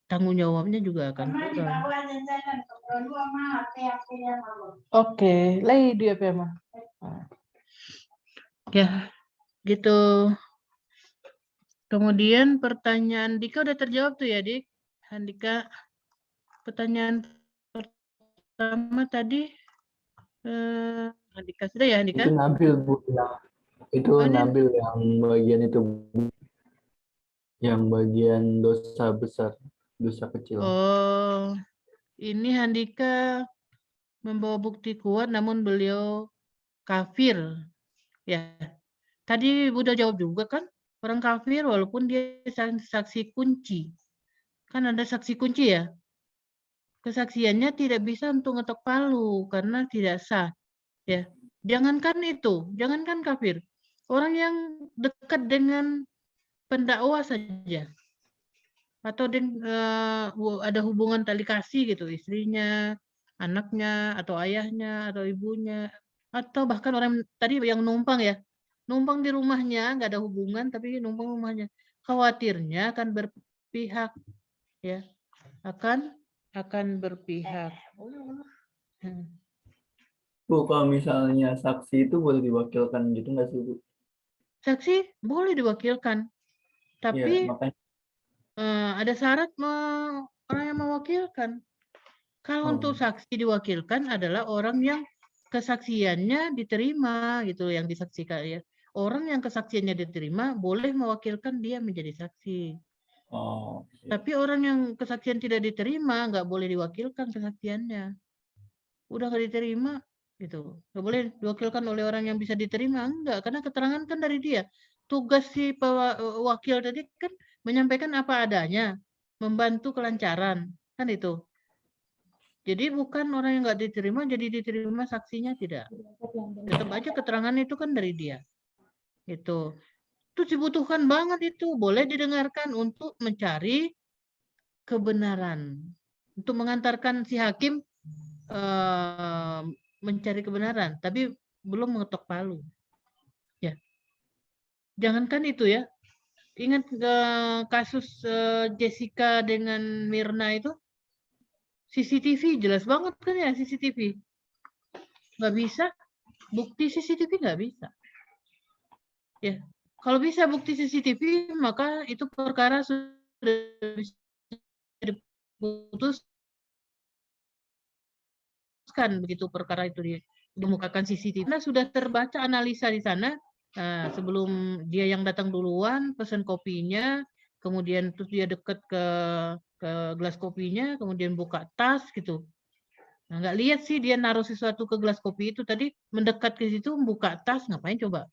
Tanggung jawabnya juga akan kurang. Oke, lagi dia apa? Ya, gitu. Kemudian pertanyaan Dika udah terjawab tuh ya, Dik. Handika, pertanyaan pertama tadi, Handika sudah ya, Handika? Itu Nabil Bu, itu Oh, ini Nabil yang bagian itu. Yang bagian dosa besar, dosa kecil. Oh, ini Handika membawa bukti kuat namun beliau kafir. Ya, tadi udah jawab juga kan? Orang kafir walaupun dia saksi kunci. Kan ada saksi kunci ya? Kesaksiannya tidak bisa untuk ngetok palu karena tidak sah. Ya, jangankan itu, jangankan kafir. Orang yang dekat dengan pendakwa saja atau ada hubungan tali kasih gitu, istrinya, anaknya, atau ayahnya, atau ibunya, atau bahkan orang tadi yang numpang ya, numpang di rumahnya, nggak ada hubungan tapi numpang rumahnya, khawatirnya akan berpihak, ya, akan berpihak. Hmm. Bu, kalau misalnya saksi itu boleh diwakilkan gitu nggak sih, Bu? Saksi boleh diwakilkan, Iya, tapi makanya. ada syarat orang yang mewakilkan. Kalau untuk saksi diwakilkan adalah orang yang kesaksiannya diterima gitu, yang disaksikan ya. Orang yang kesaksiannya diterima boleh mewakilkan dia menjadi saksi. Oh, Tapi orang yang kesaksian tidak diterima nggak boleh diwakilkan kesaksiannya. Udah nggak diterima gitu, nggak boleh diwakilkan oleh orang yang bisa diterima, enggak, karena keterangan kan dari dia. Tugas si wakil tadi kan menyampaikan apa adanya, membantu kelancaran, kan itu. Jadi bukan orang yang nggak diterima jadi diterima saksinya, tidak. Tetap aja keterangan itu kan dari dia. Itu dibutuhkan banget itu, boleh didengarkan untuk mencari kebenaran. Untuk mengantarkan si hakim mencari kebenaran, tapi belum mengetok palu. Ya, jangankan itu ya. Ingat kasus Jessica dengan Mirna itu, CCTV jelas banget kan ya CCTV. Nggak bisa, bukti CCTV nggak bisa. Ya, kalau bisa bukti CCTV maka itu perkara sudah bisa diputuskan begitu perkara itu dikemukakan CCTV. Karena sudah terbaca analisa di sana. Nah, sebelum dia yang datang duluan pesen kopinya, kemudian terus dia deket ke gelas kopinya, kemudian buka tas gitu. Nah, nggak lihat sih dia naruh sesuatu ke gelas kopi itu, tadi mendekat ke situ buka tas, ngapain coba?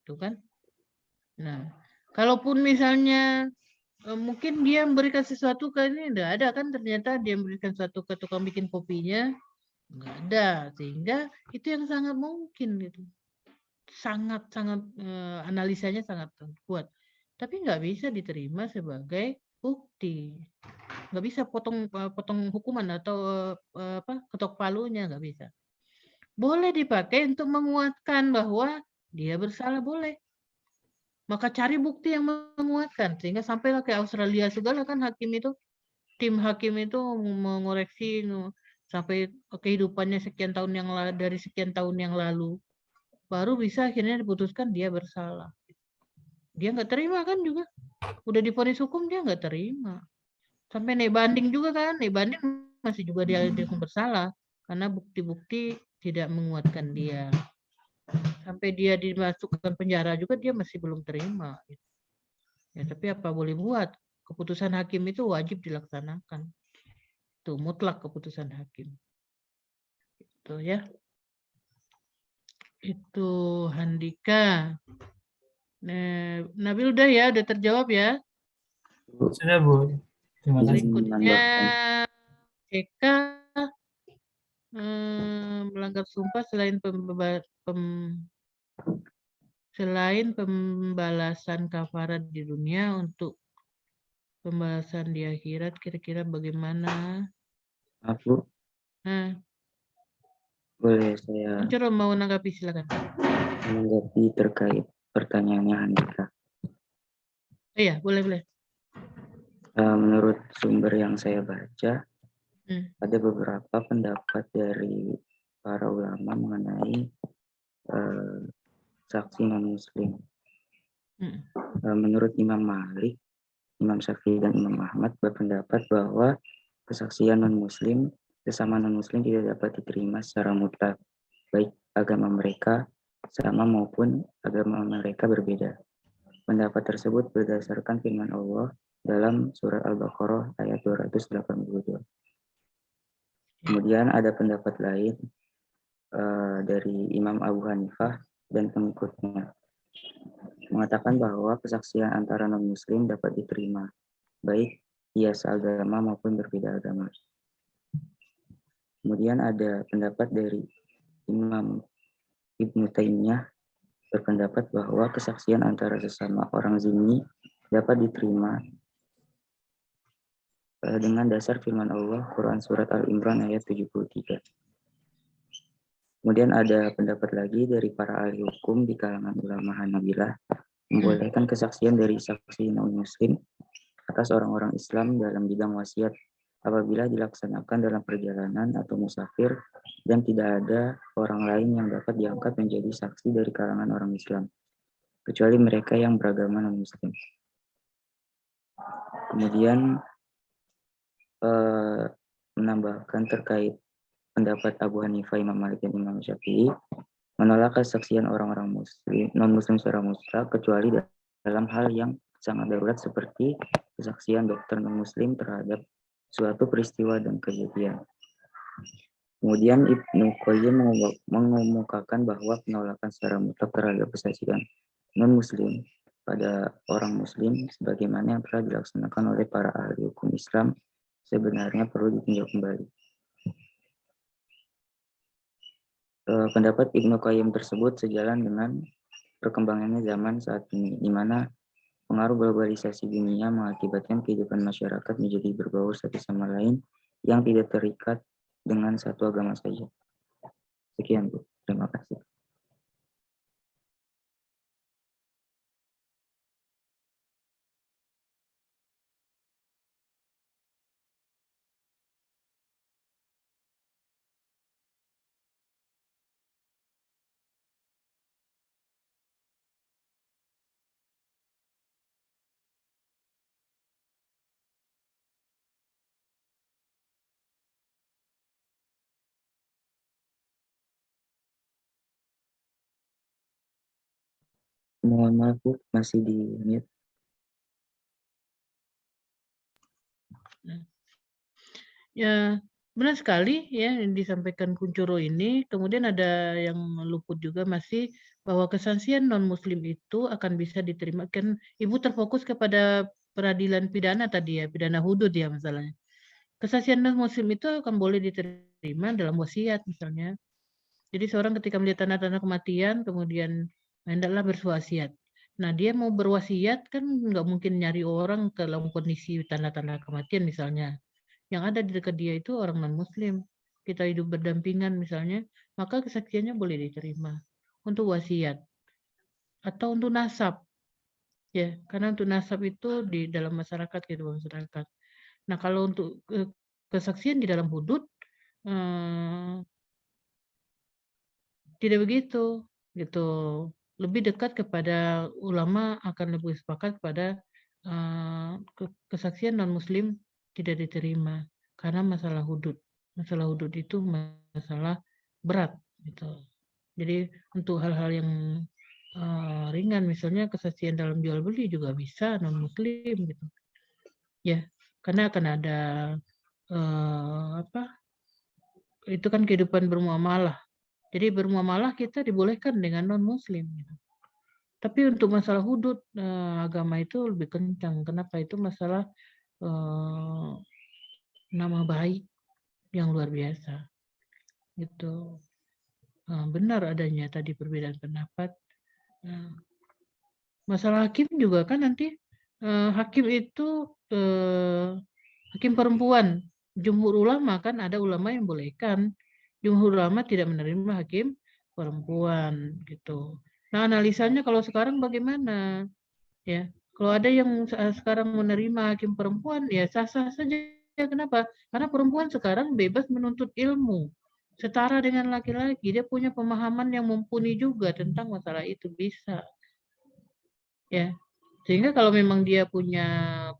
Tuh kan. Nah, kalaupun misalnya mungkin dia memberikan sesuatu ke ini, enggak ada kan, ternyata dia memberikan sesuatu ke tukang bikin kopinya, enggak ada, sehingga itu yang sangat mungkin gitu. Sangat-sangat analisanya sangat kuat. Tapi nggak bisa diterima sebagai bukti. Nggak bisa potong hukuman atau ketok palunya, nggak bisa. Boleh dipakai untuk menguatkan bahwa dia bersalah, boleh. Maka cari bukti yang menguatkan sehingga sampailah ke Australia segala kan hakim itu, tim hakim itu mengoreksi sampai kehidupannya sekian tahun yang dari sekian tahun yang lalu. Baru bisa akhirnya diputuskan dia bersalah. Dia nggak terima kan juga. Udah divonis hukum dia nggak terima. Sampai naik banding juga kan, naik banding masih juga dia bersalah karena bukti-bukti tidak menguatkan dia. Sampai dia dimasukkan penjara juga dia masih belum terima. Ya, tapi apa boleh buat? Keputusan hakim itu wajib dilaksanakan. Itu mutlak keputusan hakim. Itu ya. Itu Handika. Nabil udah ya, udah terjawab ya. Sudah, Bu. Terima kasih. Berikutnya CK melanggar sumpah selain pembalasan kafarat di dunia, untuk pembalasan di akhirat kira-kira bagaimana? Aku Nah, boleh saya Muncul mau menanggapi, silakan. menanggapi terkait pertanyaannya Handika. Iya, boleh. Menurut sumber yang saya baca, ada beberapa pendapat dari para ulama mengenai saksi non-muslim. Menurut Imam Malik, Imam Syafi'i dan Imam Ahmad berpendapat bahwa kesaksian non-muslim, sesama non-muslim tidak dapat diterima secara mutlak, baik agama mereka sama maupun agama mereka berbeda. Pendapat tersebut berdasarkan firman Allah dalam surat Al-Baqarah ayat 282. Kemudian ada pendapat lain dari Imam Abu Hanifah dan pengikutnya, mengatakan bahwa kesaksian antara non-muslim dapat diterima, baik ia seagama maupun berbeda agama. Kemudian ada pendapat dari Imam Ibnu Taimiyah berpendapat bahwa kesaksian antara sesama orang zimmi dapat diterima dengan dasar firman Allah Quran Surat Al-Imran ayat 73. Kemudian ada pendapat lagi dari para ahli hukum di kalangan ulama Hanabilah membolehkan kesaksian dari saksi non-muslim atas orang-orang Islam dalam bidang wasiat apabila dilaksanakan dalam perjalanan atau musafir dan tidak ada orang lain yang dapat diangkat menjadi saksi dari kalangan orang Islam, kecuali mereka yang beragama non-muslim. Kemudian menambahkan terkait pendapat Abu Hanifah, Imam Malik, dan Imam Syafi'i, menolak kesaksian orang-orang muslim, non-muslim secara mutlak kecuali dalam hal yang sangat darurat seperti kesaksian dokter non-muslim terhadap suatu peristiwa dan kejadian. Kemudian Ibnu Qayyim mengemukakan bahwa penolakan secara mutlak terhadap kesaksian non-muslim pada orang muslim sebagaimana yang telah dilaksanakan oleh para ahli hukum Islam sebenarnya perlu ditinjau kembali. Pendapat Ibnu Qayyim tersebut sejalan dengan perkembangannya zaman saat ini, di mana pengaruh globalisasi dunia mengakibatkan kehidupan masyarakat menjadi berbaur satu sama lain yang tidak terikat dengan satu agama saja. Sekian, Bu. Terima kasih. Mohon maaf, Bu, masih di mute. Ya, benar sekali ya yang disampaikan Kuncoro ini. Kemudian ada yang luput juga masih bahwa kesaksian non-muslim itu akan bisa diterima. Kan Ibu terfokus kepada peradilan pidana tadi ya, pidana hudud ya masalahnya. Kesaksian non-muslim itu akan boleh diterima dalam wasiat misalnya. Jadi seorang ketika melihat tanda-tanda kematian, kemudian hendaklah berwasiat. Nah, dia mau berwasiat kan nggak mungkin nyari orang ke dalam kondisi tanda-tanda kematian misalnya. Yang ada di dekat dia itu orang non-muslim. Kita hidup berdampingan misalnya, maka kesaksiannya boleh diterima untuk wasiat atau untuk nasab. Ya, karena untuk nasab itu di dalam masyarakat, kehidupan masyarakat. Nah, kalau untuk kesaksian di dalam hudud tidak begitu, gitu. Lebih dekat kepada ulama akan lebih sepakat pada kesaksian non-muslim tidak diterima karena masalah hudud. Masalah hudud itu masalah berat, gitu. Jadi untuk hal-hal yang ringan, misalnya kesaksian dalam jual beli juga bisa non-muslim, gitu. Ya, karena akan ada itu kan kehidupan bermuamalah. Jadi bermuamalah kita dibolehkan dengan non-muslim. Gitu. Tapi untuk masalah hudud agama itu lebih kencang. Kenapa? Itu masalah nama baik yang luar biasa. Gitu. Benar adanya tadi perbedaan pendapat. Masalah hakim juga kan nanti hakim itu hakim perempuan. Jumhur ulama kan ada ulama yang bolehkan. Jumhur ulama tidak menerima hakim perempuan gitu. Nah, analisanya kalau sekarang bagaimana? Ya, kalau ada yang sekarang menerima hakim perempuan, ya sah-sah saja. Kenapa? Karena perempuan sekarang bebas menuntut ilmu. Setara dengan laki-laki, dia punya pemahaman yang mumpuni juga tentang masalah itu, bisa. Ya, sehingga kalau memang dia punya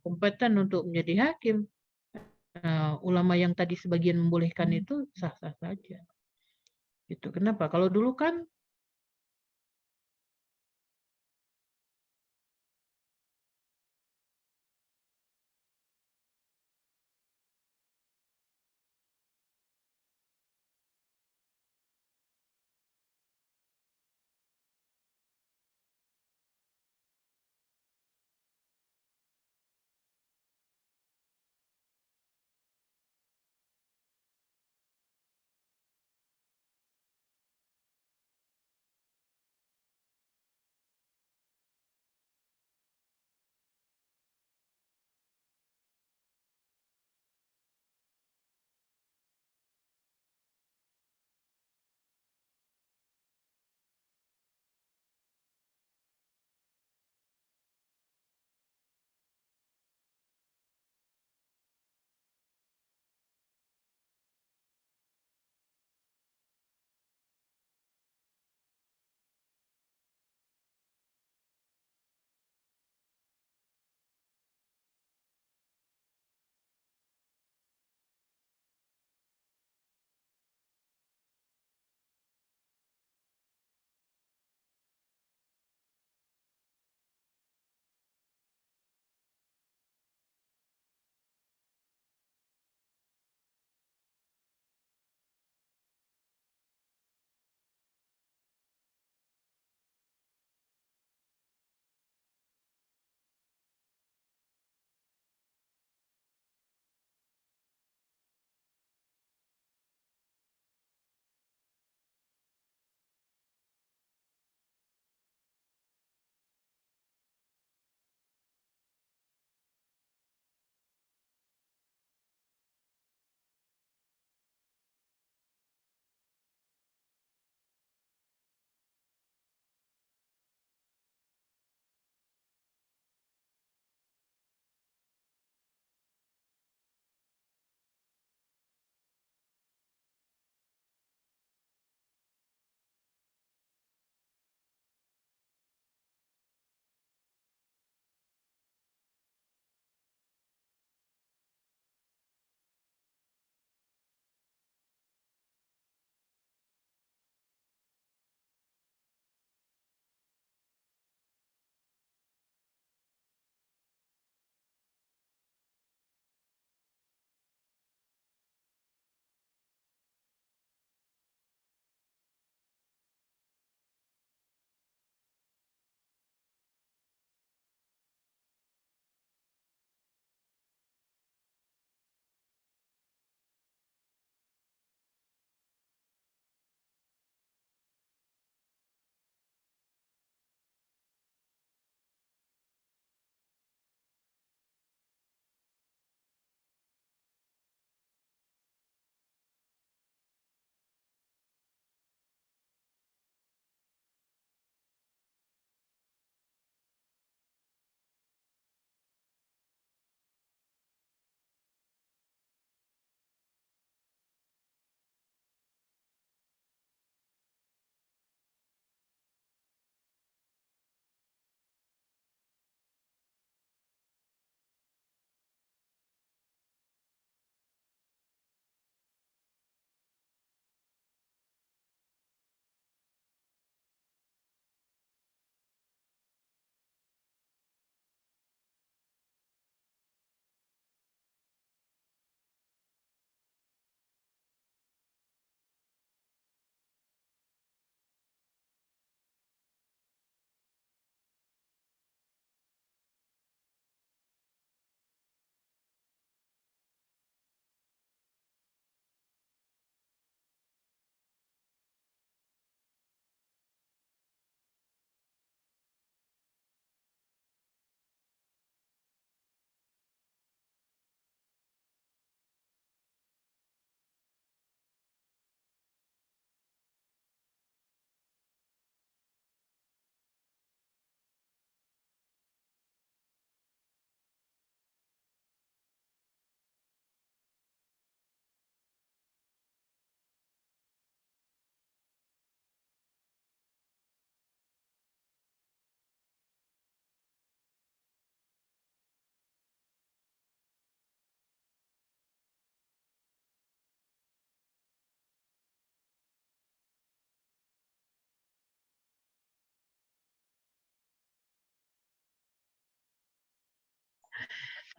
kompeten untuk menjadi hakim, ulama yang tadi sebagian membolehkan itu sah-sah saja. Gitu. Kenapa? Kalau dulu kan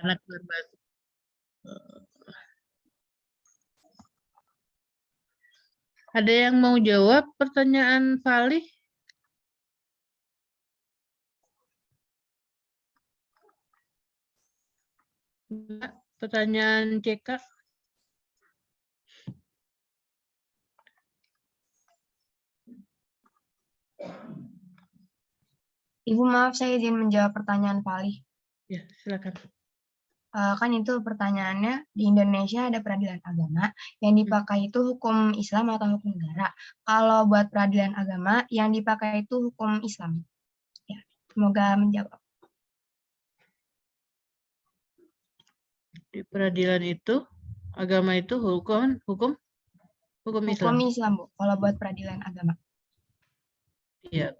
anak berbahasa. Ada yang mau jawab pertanyaan Fali? Enggak. Pertanyaan CK? Ibu maaf, saya izin menjawab pertanyaan Fali. Ya, silakan. Kan itu pertanyaannya, di Indonesia ada peradilan agama, yang dipakai itu hukum Islam atau hukum negara. Kalau buat peradilan agama, yang dipakai itu hukum Islam. Ya, semoga menjawab. Di peradilan itu, agama itu hukum Islam. Hukum Islam, Bu, kalau buat peradilan agama. Iya.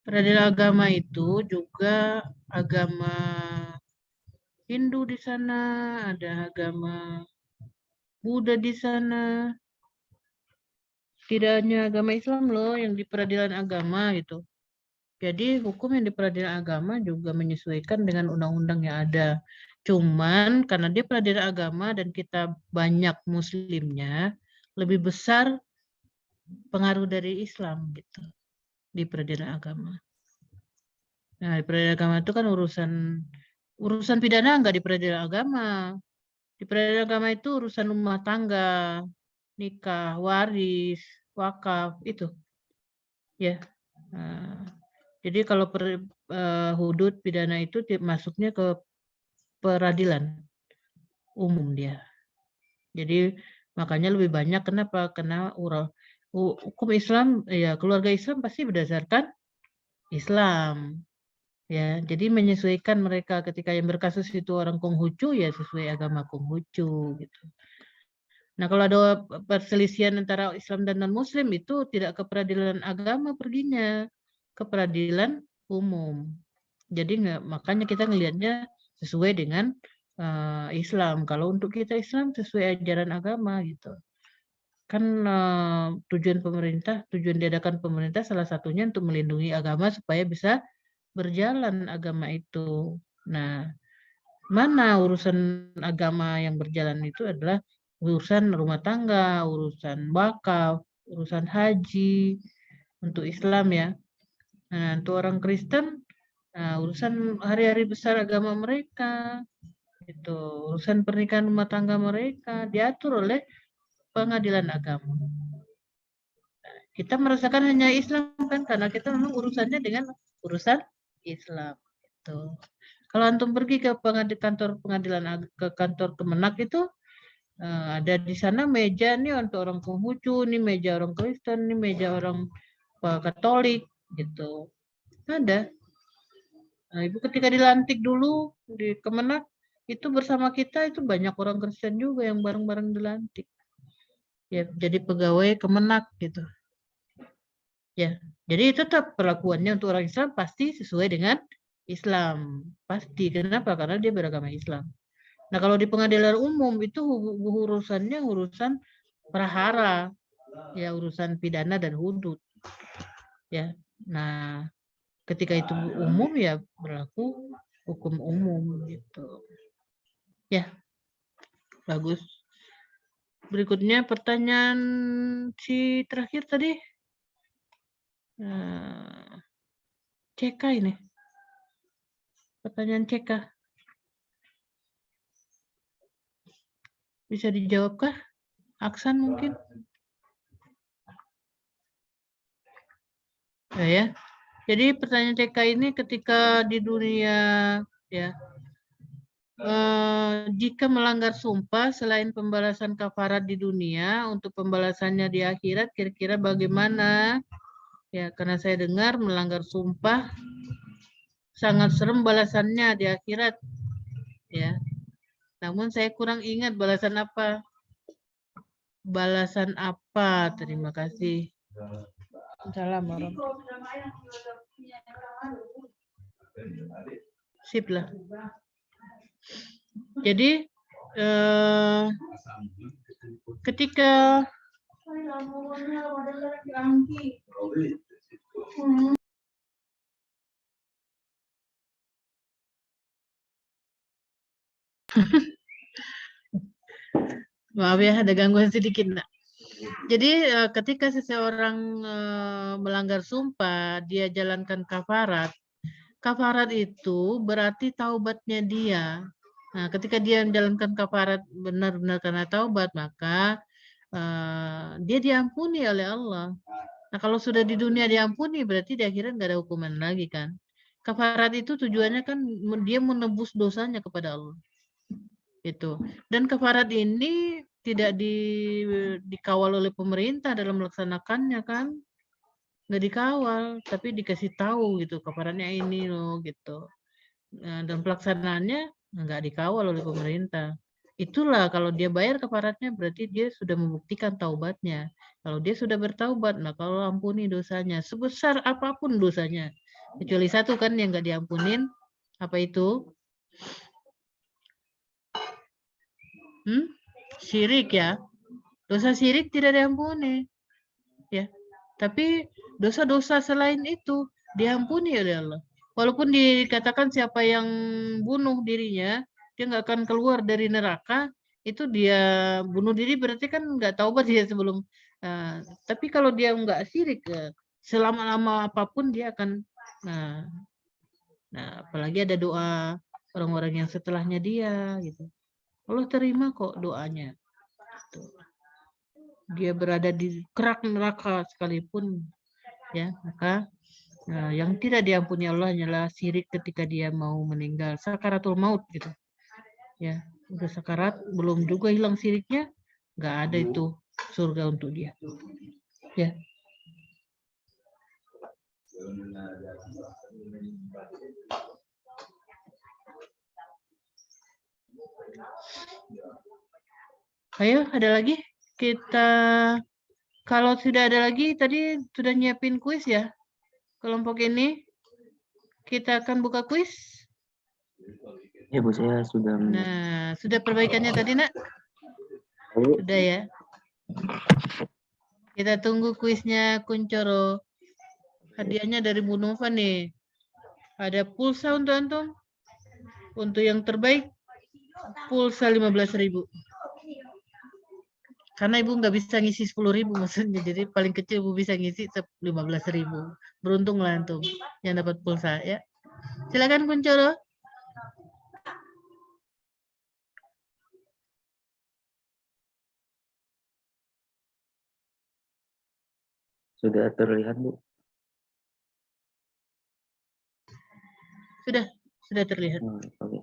Peradilan agama itu juga agama Hindu di sana, ada agama Buddha di sana. Tidak hanya agama Islam loh yang di peradilan agama gitu. Jadi hukum yang di peradilan agama juga menyesuaikan dengan undang-undang yang ada. Cuman karena dia peradilan agama dan kita banyak muslimnya, lebih besar pengaruh dari Islam gitu di peradilan agama. Nah, di peradilan agama itu kan urusan pidana enggak di peradilan agama. Di peradilan agama itu urusan rumah tangga, nikah, waris, wakaf itu. Ya. Nah, jadi kalau hudud pidana itu masuknya ke peradilan umum dia. Jadi makanya lebih banyak kenapa? Karena hukum Islam ya keluarga Islam pasti berdasarkan Islam. Ya, jadi menyesuaikan mereka ketika yang berkasus itu orang Konghucu ya sesuai agama Konghucu gitu. Nah, kalau ada perselisihan antara Islam dan non-Muslim itu tidak ke peradilan agama perginya, ke peradilan umum. Jadi makanya kita ngelihatnya sesuai dengan Islam. Kalau untuk kita Islam sesuai ajaran agama gitu. Kan tujuan diadakan pemerintah salah satunya untuk melindungi agama supaya bisa berjalan agama itu. Nah, mana urusan agama yang berjalan itu adalah urusan rumah tangga, urusan wakaf, urusan haji untuk Islam ya. Nah, untuk orang Kristen, urusan hari-hari besar agama mereka, itu urusan pernikahan rumah tangga mereka diatur oleh pengadilan agama. Kita merasakan hanya Islam kan karena kita memang urusannya dengan urusan Islam. Gitu. Kalau antum pergi ke kantor pengadilan ke kantor Kemenak itu ada di sana meja nih untuk orang Konghucu, nih meja orang Kristen, nih meja orang Katolik gitu. Ada. Nah, Ibu ketika dilantik dulu di Kemenak itu bersama kita itu banyak orang Kristen juga yang bareng-bareng dilantik. Ya, jadi pegawai Kemenak gitu. Ya, jadi itu tetap perlakuannya untuk orang Islam pasti sesuai dengan Islam. Pasti. Kenapa? Karena dia beragama Islam. Nah, kalau di pengadilan umum itu urusannya urusan prahara. Ya, urusan pidana dan hudud. Ya. Nah, ketika itu umum ya berlaku hukum umum gitu. Ya. Bagus. Berikutnya pertanyaan si terakhir tadi. CK ini. Pertanyaan CK. Bisa dijawabkah? Aksan mungkin? Ya. Jadi pertanyaan CK ini ketika di dunia ya jika melanggar sumpah selain pembalasan kafarat di dunia untuk pembalasannya di akhirat kira-kira bagaimana? Ya, karena saya dengar melanggar sumpah sangat serem balasannya di akhirat. Ya. Namun saya kurang ingat balasan apa. Balasan apa? Terima kasih. Salam warahmatullahi. Sip lah. Jadi ketika Maaf ya, ada gangguan sedikit, Nak. Jadi ketika seseorang melanggar sumpah, dia jalankan kafarat. Kafarat itu berarti taubatnya dia. Nah, ketika dia menjalankan kafarat benar-benar karena taubat, maka dia diampuni oleh Allah. Nah, kalau sudah di dunia diampuni, berarti di akhirat nggak ada hukuman lagi kan. Kafarat itu tujuannya kan dia menebus dosanya kepada Allah. Itu. Dan kafarat ini tidak dikawal oleh pemerintah dalam melaksanakannya kan. Nggak dikawal, tapi dikasih tahu gitu, kafaratnya ini loh gitu. Nah, dan pelaksanaannya nggak dikawal oleh pemerintah. Itulah kalau dia bayar kafaratnya berarti dia sudah membuktikan taubatnya. Kalau dia sudah bertaubat, nah kalau ampuni dosanya sebesar apapun dosanya, kecuali satu kan yang nggak diampunin, apa itu? Syirik ya. Dosa syirik tidak diampuni. Ya. Tapi dosa-dosa selain itu diampuni oleh Allah. Walaupun dikatakan siapa yang bunuh dirinya, dia nggak akan keluar dari neraka, itu dia bunuh diri berarti kan nggak taubat dia sebelum. Tapi kalau dia nggak syirik, selama-lama apapun dia akan. Nah, apalagi ada doa orang-orang yang setelahnya dia, gitu. Allah terima kok doanya. Gitu. Dia berada di kerak neraka sekalipun, ya maka yang tidak diampuni Allah hanyalah syirik ketika dia mau meninggal, sakaratul maut gitu, ya udah sakarat belum juga hilang syiriknya, nggak ada itu surga untuk dia, ya. Ayo, ada lagi? Kita kalau sudah ada lagi, tadi sudah nyiapin kuis ya kelompok ini. Kita akan buka kuis. Ya Bu, saya sudah. Nah, sudah perbaikannya tadi, Nak? Sudah ya. Kita tunggu kuisnya Kuncoro. Hadiahnya dari Bu Nova nih. Ada pulsa untuk antum. Untuk yang terbaik, pulsa 15.000. Karena Ibu nggak bisa ngisi 10.000 maksudnya. Jadi paling kecil Ibu bisa ngisi 15.000. Beruntunglah antum yang dapat pulsa ya. Silakan Kuncoro. Sudah terlihat, Bu? Sudah terlihat. Oke.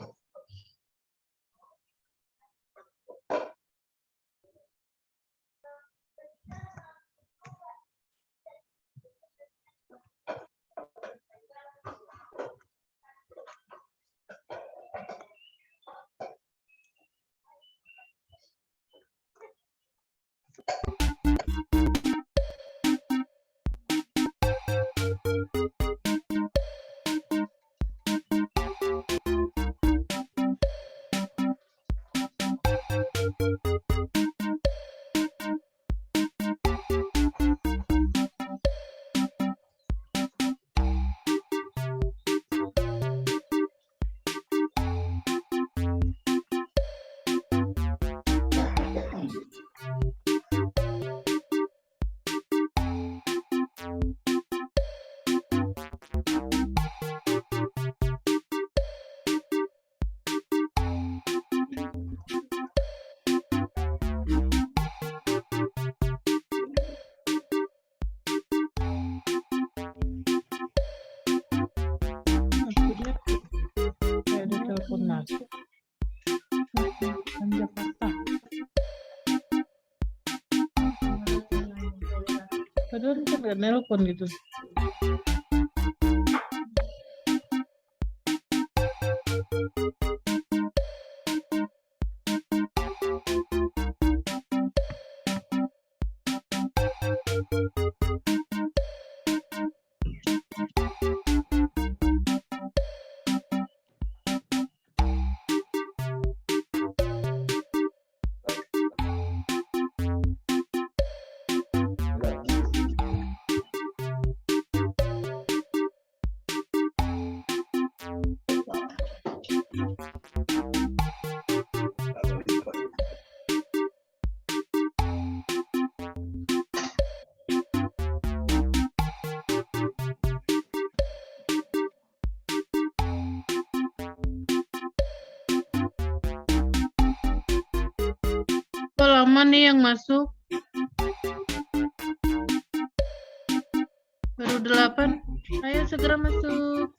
Ada telepon masuk. Kan Jakarta. Padahal kan nggak nelpon gitu. Kok lama nih yang masuk? Baru 8. Ayo segera masuk.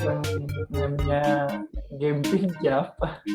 Bang, namanya Gemping siapa?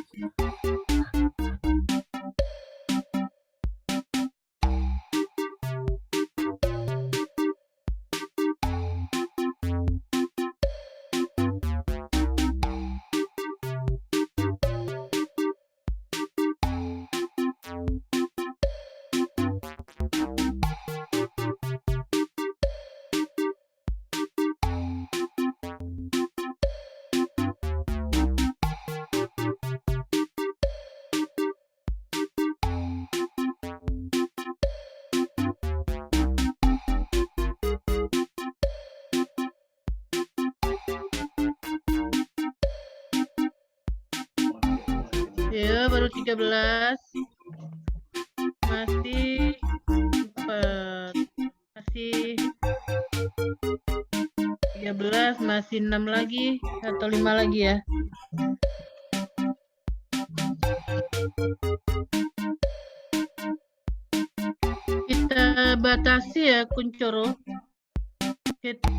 Ya, baru 13. Masih 4. Masih 13, masih 6 lagi atau 5 lagi ya. Kita batasi ya Kuncoro.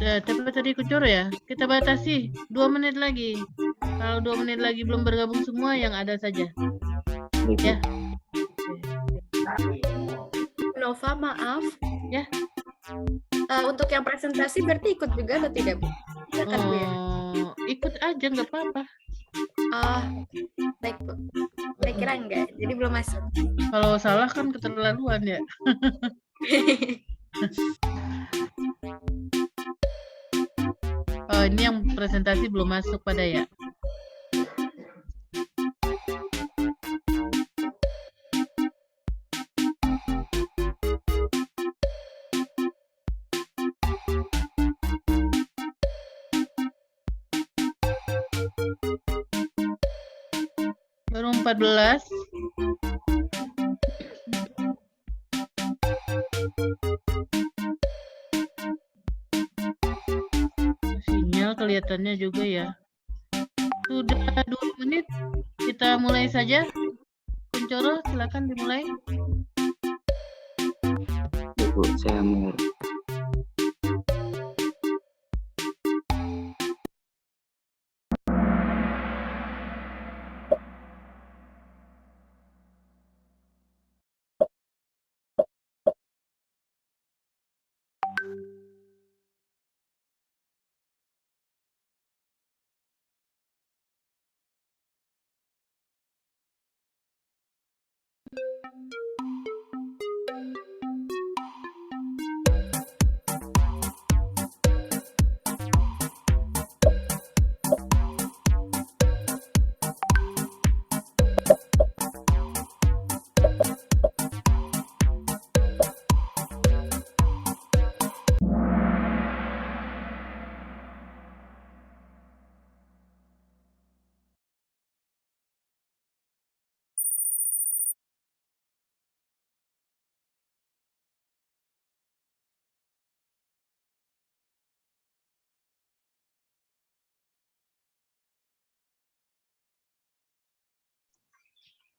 Tapi tadi Kuncoro ya. Kita batasi 2 menit lagi. Kalau 2 menit lagi belum bergabung semua, yang ada saja. Ya. Nova, maaf. Ya. Untuk yang presentasi berarti ikut juga atau tidak, Bu? Silakan, Bu, ya. Ikut aja, nggak apa-apa. Baik, Bu. Saya kira enggak, jadi belum masuk. Kalau salah kan keterlaluan ya. Oh, ini yang presentasi belum masuk pada ya. Baru 14. Sinyal kelihatannya juga ya. Sudah 2 menit. Kita mulai saja. Kuncoro, silakan dimulai. Bu, saya mulai.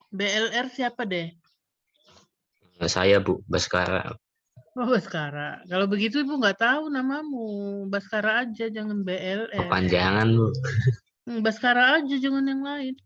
BLR siapa deh? Saya Bu, Baskara. Oh, Baskara. Kalau begitu Ibu nggak tahu namamu. Baskara aja, jangan BLR. Kepanjangan Bu. Baskara aja, jangan yang lain.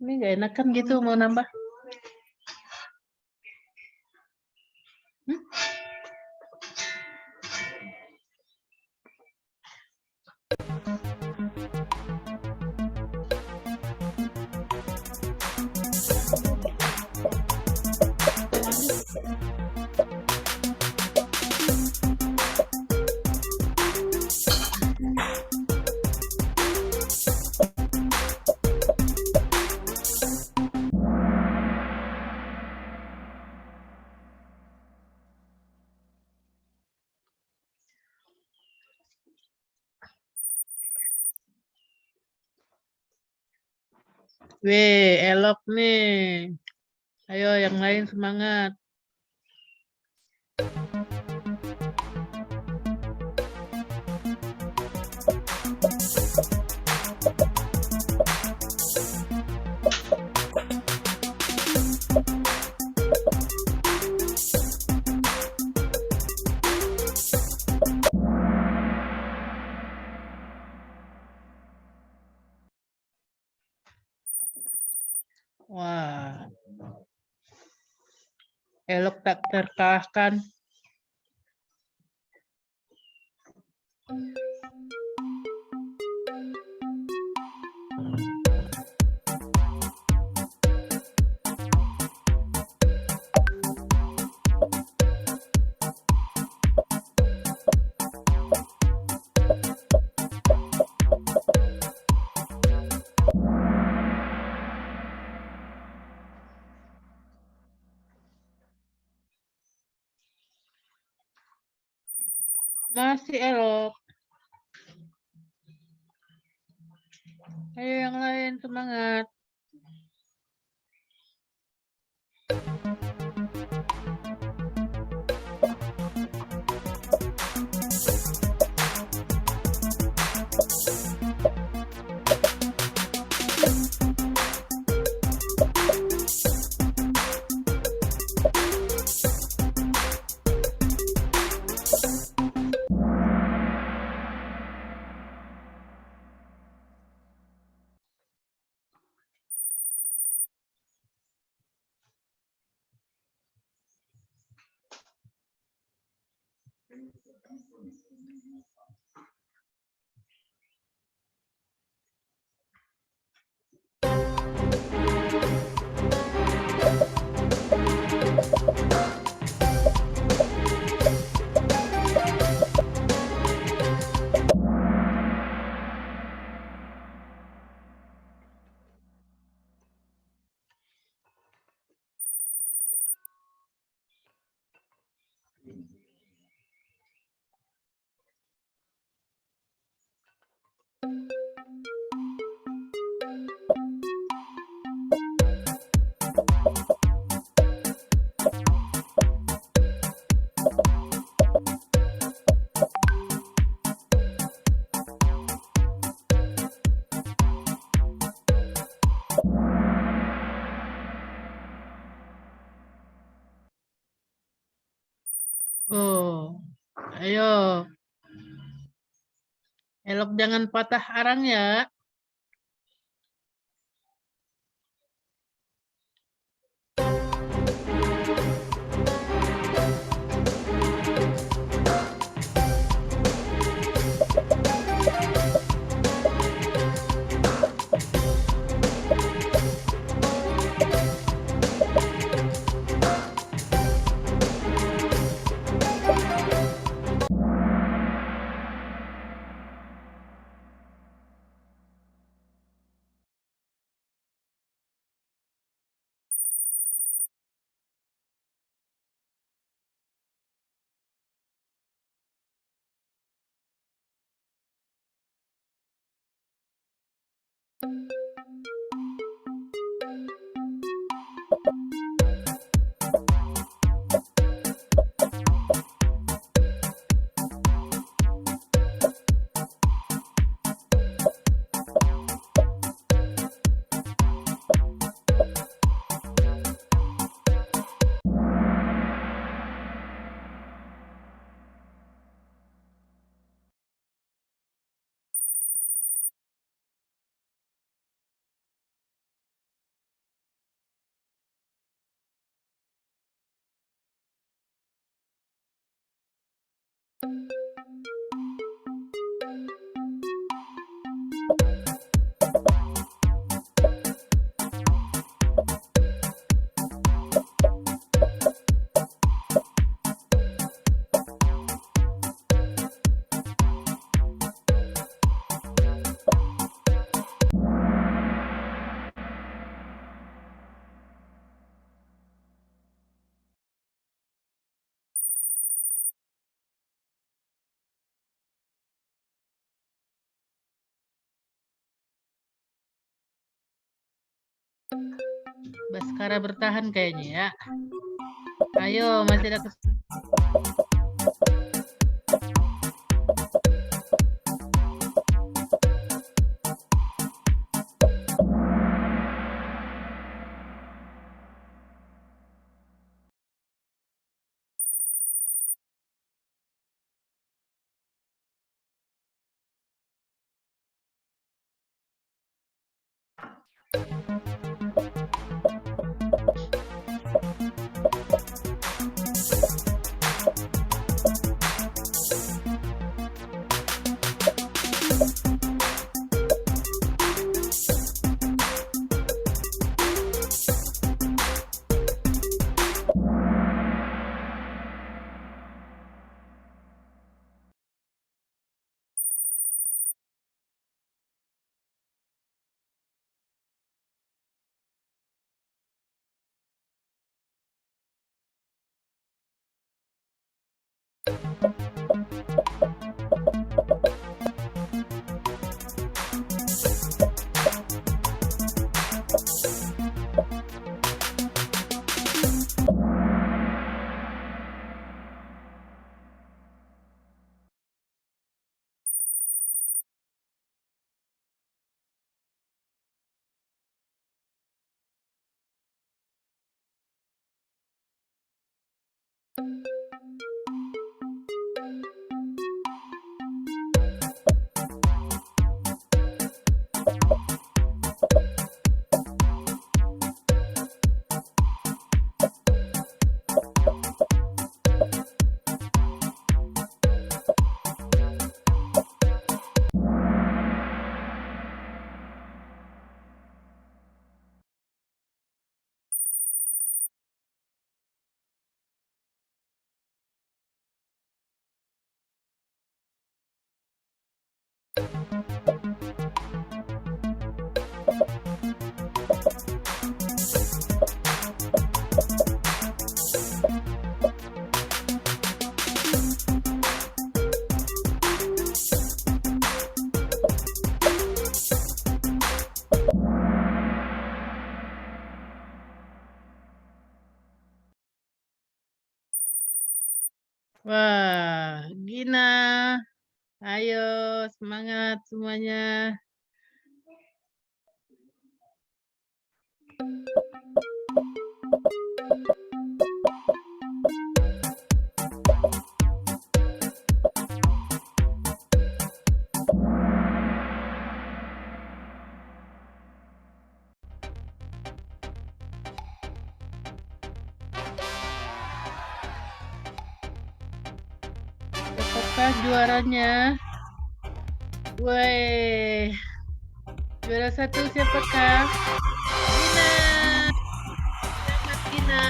Ini nggak enakan gitu mau nambah. Weh, elok nih. Ayo yang lain semangat. Wah, elok tak terkalahkan. Masih elok. Ayo yang lain semangat. Oh, ayo. Elok jangan patah arang ya. Baskara bertahan kayaknya ya. Ayo, masih ada Wah, Gina. Ayo, semangat semuanya. Siapakah juaranya? Woi, juara 1 siapakah? Gina. Selamat Gina.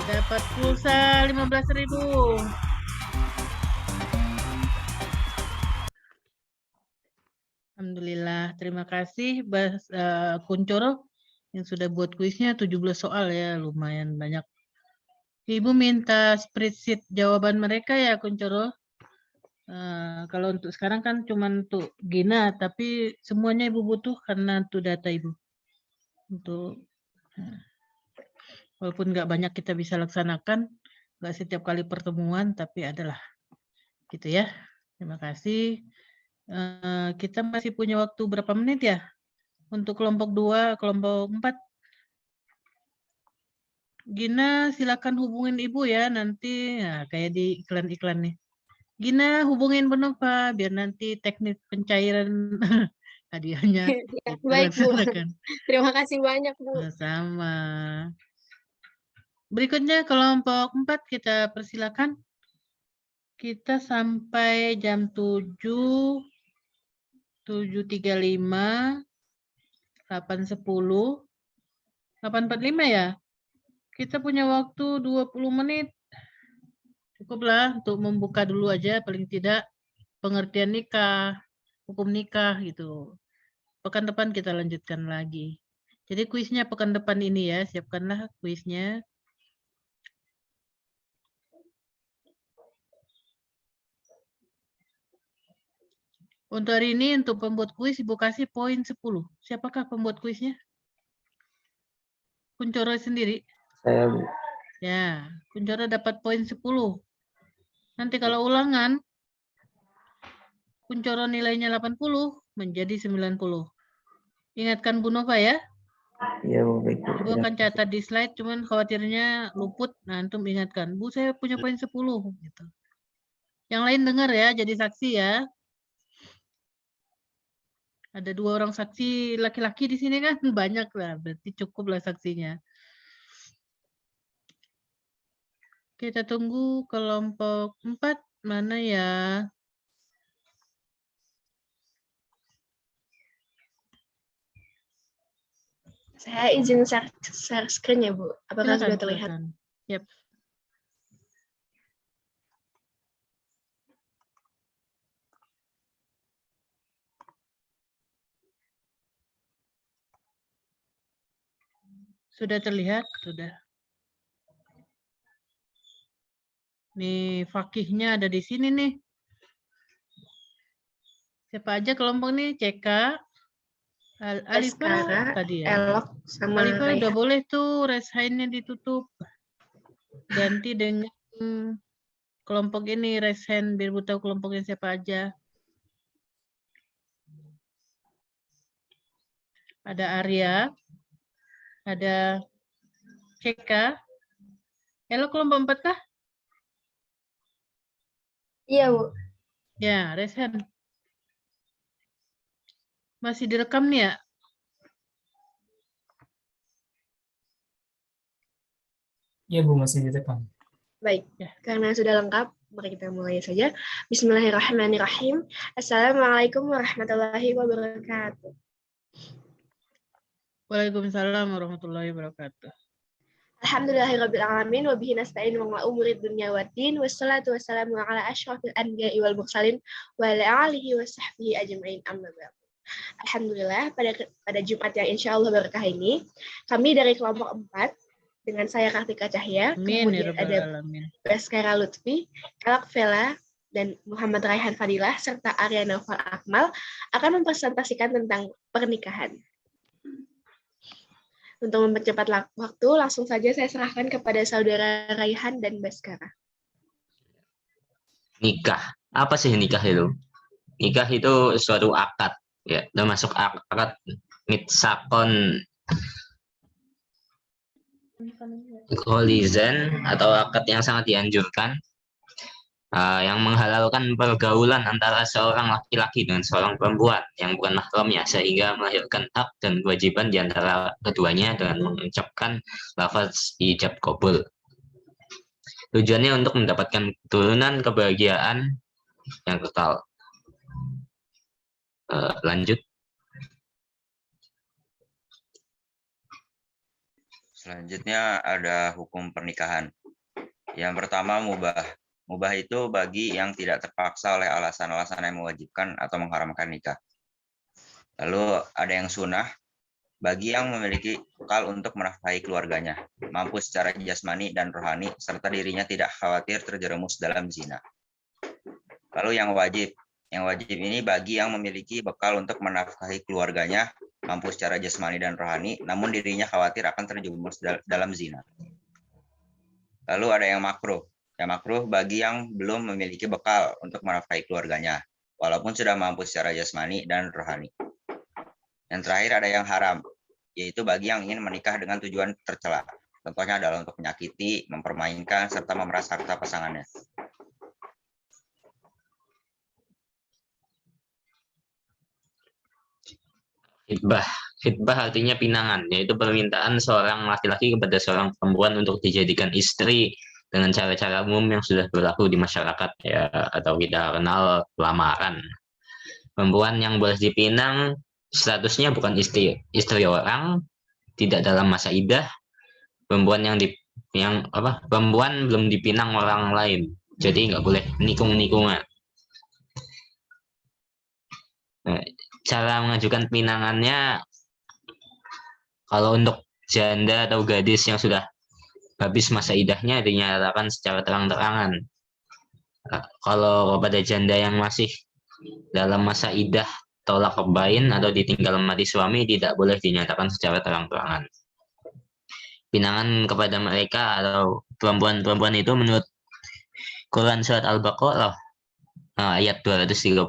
Dapat pulsa 15.000. Alhamdulillah, terima kasih Kuncoro yang sudah buat kuisnya 17 soal ya, lumayan banyak. Ibu minta spreadsheet jawaban mereka ya Kuncoro. Kalau untuk sekarang kan cuma untuk Gina, tapi semuanya Ibu butuh karena untuk data Ibu. Untuk walaupun nggak banyak kita bisa laksanakan, nggak setiap kali pertemuan, tapi adalah gitu ya. Terima kasih. Kita masih punya waktu berapa menit ya? Untuk kelompok 2, kelompok 4. Gina, silakan hubungin Ibu ya nanti, ya, kayak di iklan-iklan nih. Gina, hubungin Bu Nova biar nanti teknik pencairan hadiahnya Ya, kita baik Bu. laksanakan. Terima kasih banyak Bu. Sama. Berikutnya kelompok 4 kita persilakan. Kita sampai jam 7, 7.35, 8.10, 8.45 ya. Kita punya waktu 20 menit. Cukuplah untuk membuka dulu aja paling tidak pengertian nikah, hukum nikah gitu. Pekan depan kita lanjutkan lagi. Jadi kuisnya pekan depan ini ya, siapkanlah kuisnya. Untuk hari ini untuk pembuat kuis Ibu kasih poin 10. Siapakah pembuat kuisnya? Kuncoro sendiri? Saya, Bu. Ya, Kuncoro dapat poin 10. Nanti kalau ulangan, Kuncoro nilainya 80 menjadi 90. Ingatkan Bu Nova ya. Iya, Bu. Baik, Bu. Ibu akan catat di slide, cuman khawatirnya luput. Nah, antum ingatkan. Bu, saya punya poin 10. Gitu. Yang lain dengar ya, jadi saksi ya. Ada 2 orang saksi laki-laki di sini kan, banyak lah, berarti cukup lah saksinya. Kita tunggu kelompok 4, mana ya? Saya izin share screen ya, Bu. Apakah Silakan, sudah terlihat? silakan. Yap. Sudah terlihat? Sudah. Nih, fakihnya ada di sini nih. Siapa aja kelompok nih? CK, Alifa Baskara, tadi ya. Elok, sama Alifa udah Raihan. boleh tuh raise-hand-nya ditutup. Ganti dengan kelompok ini raise hand biar Bu tahu kelompoknya siapa aja. Ada Arya, ada CK. Elo kelompok 4 kah? Iya, Bu. Ya, raise hand. Masih direkam nih ya? Iya Bu, masih direkam. Baik, Ya. karena sudah lengkap, mari kita mulai saja. Bismillahirrahmanirrahim. Assalamualaikum warahmatullahi wabarakatuh. Waalaikumsalam warahmatullahi wabarakatuh. Alhamdulillahirrabbilalamin, wabihi nasta'in wa umurid dunya waddin, wassalatu wassalamu ala asyrafil anbiya'i wal mursalin, wa ala alihi wa sahbihi ajma'in amma ba'd. Alhamdulillah, pada Jumat yang insya Allah berkah ini, kami dari kelompok 4, dengan saya Kartika Cahya, Amin ya kemudian rabbal ada alamin. Baskara Lutfi, Elok Vela, dan Muhammad Raihan Fadilah, serta Arya Naufal Akmal akan mempresentasikan tentang pernikahan. Untuk mempercepat waktu, langsung saja saya serahkan kepada saudara Raihan dan Baskara. Nikah. Apa sih nikah itu? Nikah itu suatu akad, ya, termasuk akad mitsakon gholizan atau akad yang sangat dianjurkan, yang menghalalkan pergaulan antara seorang laki-laki dengan seorang perempuan yang bukan mahramnya, sehingga melahirkan hak dan kewajiban di antara keduanya dengan mengucapkan lafaz ijab qabul. Tujuannya untuk mendapatkan keturunan kebahagiaan yang kekal. Lanjut. Selanjutnya ada hukum pernikahan. Yang pertama mubah. Mubah itu bagi yang tidak terpaksa oleh alasan-alasan yang mewajibkan atau mengharamkan nikah. Lalu ada yang sunnah, bagi yang memiliki bekal untuk menafkahi keluarganya, mampu secara jasmani dan rohani, serta dirinya tidak khawatir terjerumus dalam zina. Lalu yang wajib ini bagi yang memiliki bekal untuk menafkahi keluarganya, mampu secara jasmani dan rohani, namun dirinya khawatir akan terjerumus dalam zina. Lalu ada yang makruh. Yang makruh bagi yang belum memiliki bekal untuk menafkahi keluarganya, walaupun sudah mampu secara jasmani dan rohani. Yang terakhir ada yang haram, yaitu bagi yang ingin menikah dengan tujuan tercela. Contohnya adalah untuk menyakiti, mempermainkan, serta memeras harta pasangannya. Khitbah. Khitbah artinya pinangan, yaitu permintaan seorang laki-laki kepada seorang perempuan untuk dijadikan istri dengan cara-cara umum yang sudah berlaku di masyarakat, ya, atau kita kenal lamaran. Perempuan yang boleh dipinang statusnya bukan istri orang, tidak dalam masa iddah. Perempuan perempuan belum dipinang orang lain, jadi nggak boleh nikung-nikungan. Nah, cara mengajukan pinangannya, kalau untuk janda atau gadis yang sudah habis masa iddahnya dinyatakan secara terang-terangan. Kalau kepada janda yang masih dalam masa iddah tolak bain atau ditinggal mati suami, tidak boleh dinyatakan secara terang-terangan. pinangan kepada mereka atau perempuan-perempuan itu menurut Quran surat Al-Baqarah ayat 235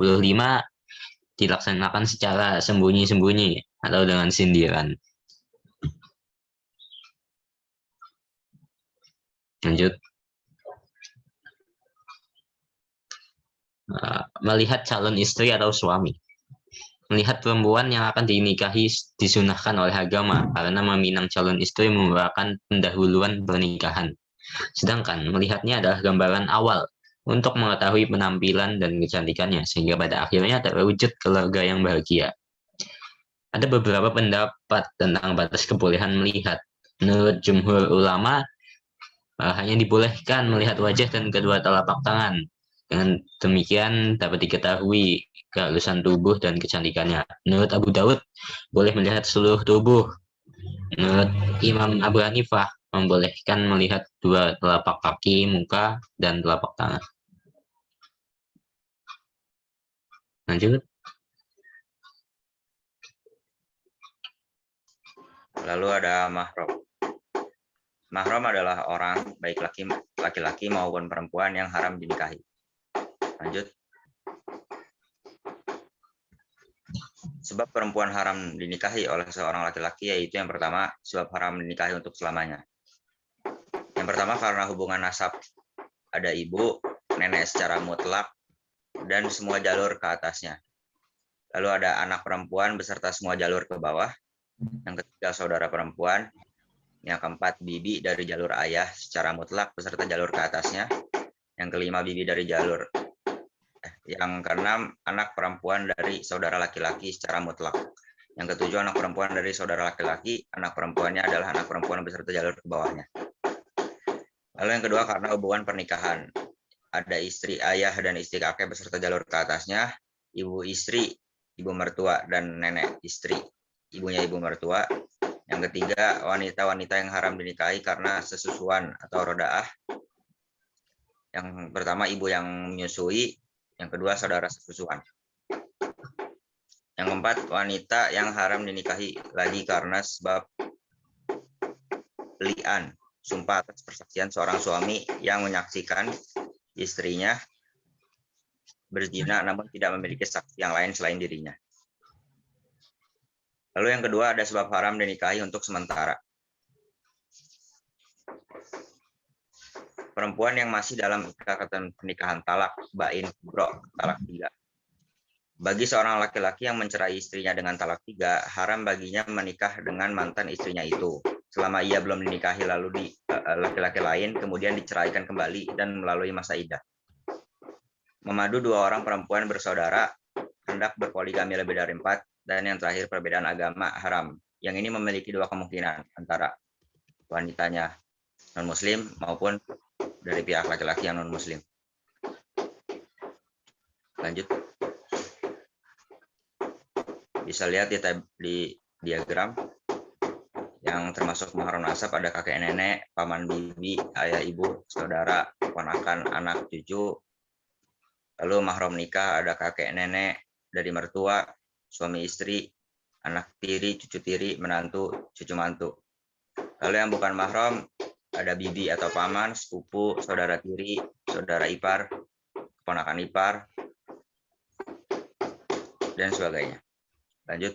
dilaksanakan secara sembunyi-sembunyi atau dengan sindiran. Lanjut. Melihat calon istri atau suami. Melihat perempuan yang akan dinikahi disunahkan oleh agama karena meminang calon istri merupakan pendahuluan pernikahan. Sedangkan melihatnya adalah gambaran awal untuk mengetahui penampilan dan kecantikannya sehingga pada akhirnya terwujud keluarga yang bahagia. Ada beberapa pendapat tentang batas kebolehan melihat. Menurut jumhur ulama, hanya dibolehkan melihat wajah dan kedua telapak tangan. Dengan demikian dapat diketahui kehalusan tubuh dan kecantikannya. Menurut Abu Daud, boleh melihat seluruh tubuh. Menurut Imam Abu Hanifah, membolehkan melihat dua telapak kaki, muka, dan telapak tangan. Lanjut. Lalu ada mahram. Mahram adalah orang, baik laki-laki maupun perempuan yang haram dinikahi. Lanjut. Sebab perempuan haram dinikahi oleh seorang laki-laki yaitu yang pertama, sebab haram dinikahi untuk selamanya. Yang pertama karena hubungan nasab, ada ibu, nenek secara mutlak, dan semua jalur ke atasnya. Lalu ada anak perempuan beserta semua jalur ke bawah. Yang ketiga saudara perempuan. Yang keempat bibi dari jalur ayah secara mutlak beserta jalur ke atasnya. Yang kelima bibi dari jalur. Yang keenam anak perempuan dari saudara laki-laki secara mutlak. Yang ketujuh anak perempuan dari saudara laki-laki, anak perempuannya adalah anak perempuan beserta jalur ke bawahnya. Lalu yang kedua karena hubungan pernikahan. Ada istri ayah dan istri kakek beserta jalur ke atasnya, ibu istri, ibu mertua, dan nenek istri, ibunya ibu mertua. Yang ketiga, wanita-wanita yang haram dinikahi karena sesusuan atau rodaah. Yang pertama, ibu yang menyusui. Yang kedua, saudara sesusuan. Yang keempat, wanita yang haram dinikahi lagi karena sebab li'an, sumpah atas persaksian seorang suami yang menyaksikan istrinya berzina namun tidak memiliki saksi yang lain selain dirinya. Lalu yang kedua ada sebab haram dinikahi untuk sementara. Perempuan yang masih dalam ikatan pernikahan talak, bain, kubro, talak 3. Bagi seorang laki-laki yang mencerai istrinya dengan talak 3, haram baginya menikah dengan mantan istrinya itu. Selama ia belum dinikahi lalu di laki-laki lain, kemudian diceraikan kembali dan melalui masa iddah. Memadu 2 orang perempuan bersaudara, hendak berpoligami lebih dari 4, dan yang terakhir perbedaan agama haram. Yang ini memiliki 2 kemungkinan, antara wanitanya non-muslim maupun dari pihak laki-laki yang non-muslim. Lanjut. Bisa lihat di diagram yang termasuk mahram nasab ada kakek nenek, paman bibi, ayah ibu, saudara, ponakan, anak, cucu. Lalu mahram nikah ada kakek nenek dari mertua, suami istri, anak tiri, cucu tiri, menantu, cucu mantu. Lalu yang bukan mahram ada bibi atau paman, sepupu, saudara tiri, saudara ipar, keponakan ipar, dan sebagainya. Lanjut.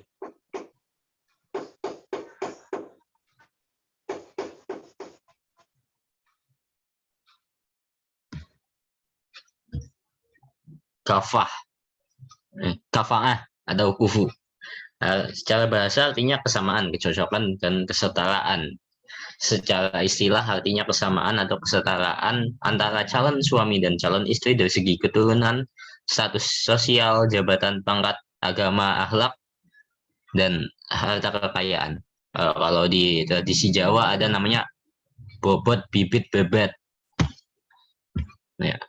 Kafa'ah atau kufu. Secara bahasa artinya kesamaan, kecocokan, dan kesetaraan. Secara istilah artinya kesamaan atau kesetaraan antara calon suami dan calon istri dari segi keturunan, status sosial, jabatan, pangkat, agama, akhlak, dan harta kekayaan. Kalau di tradisi Jawa ada namanya bobot, bibit, bebet. Ya.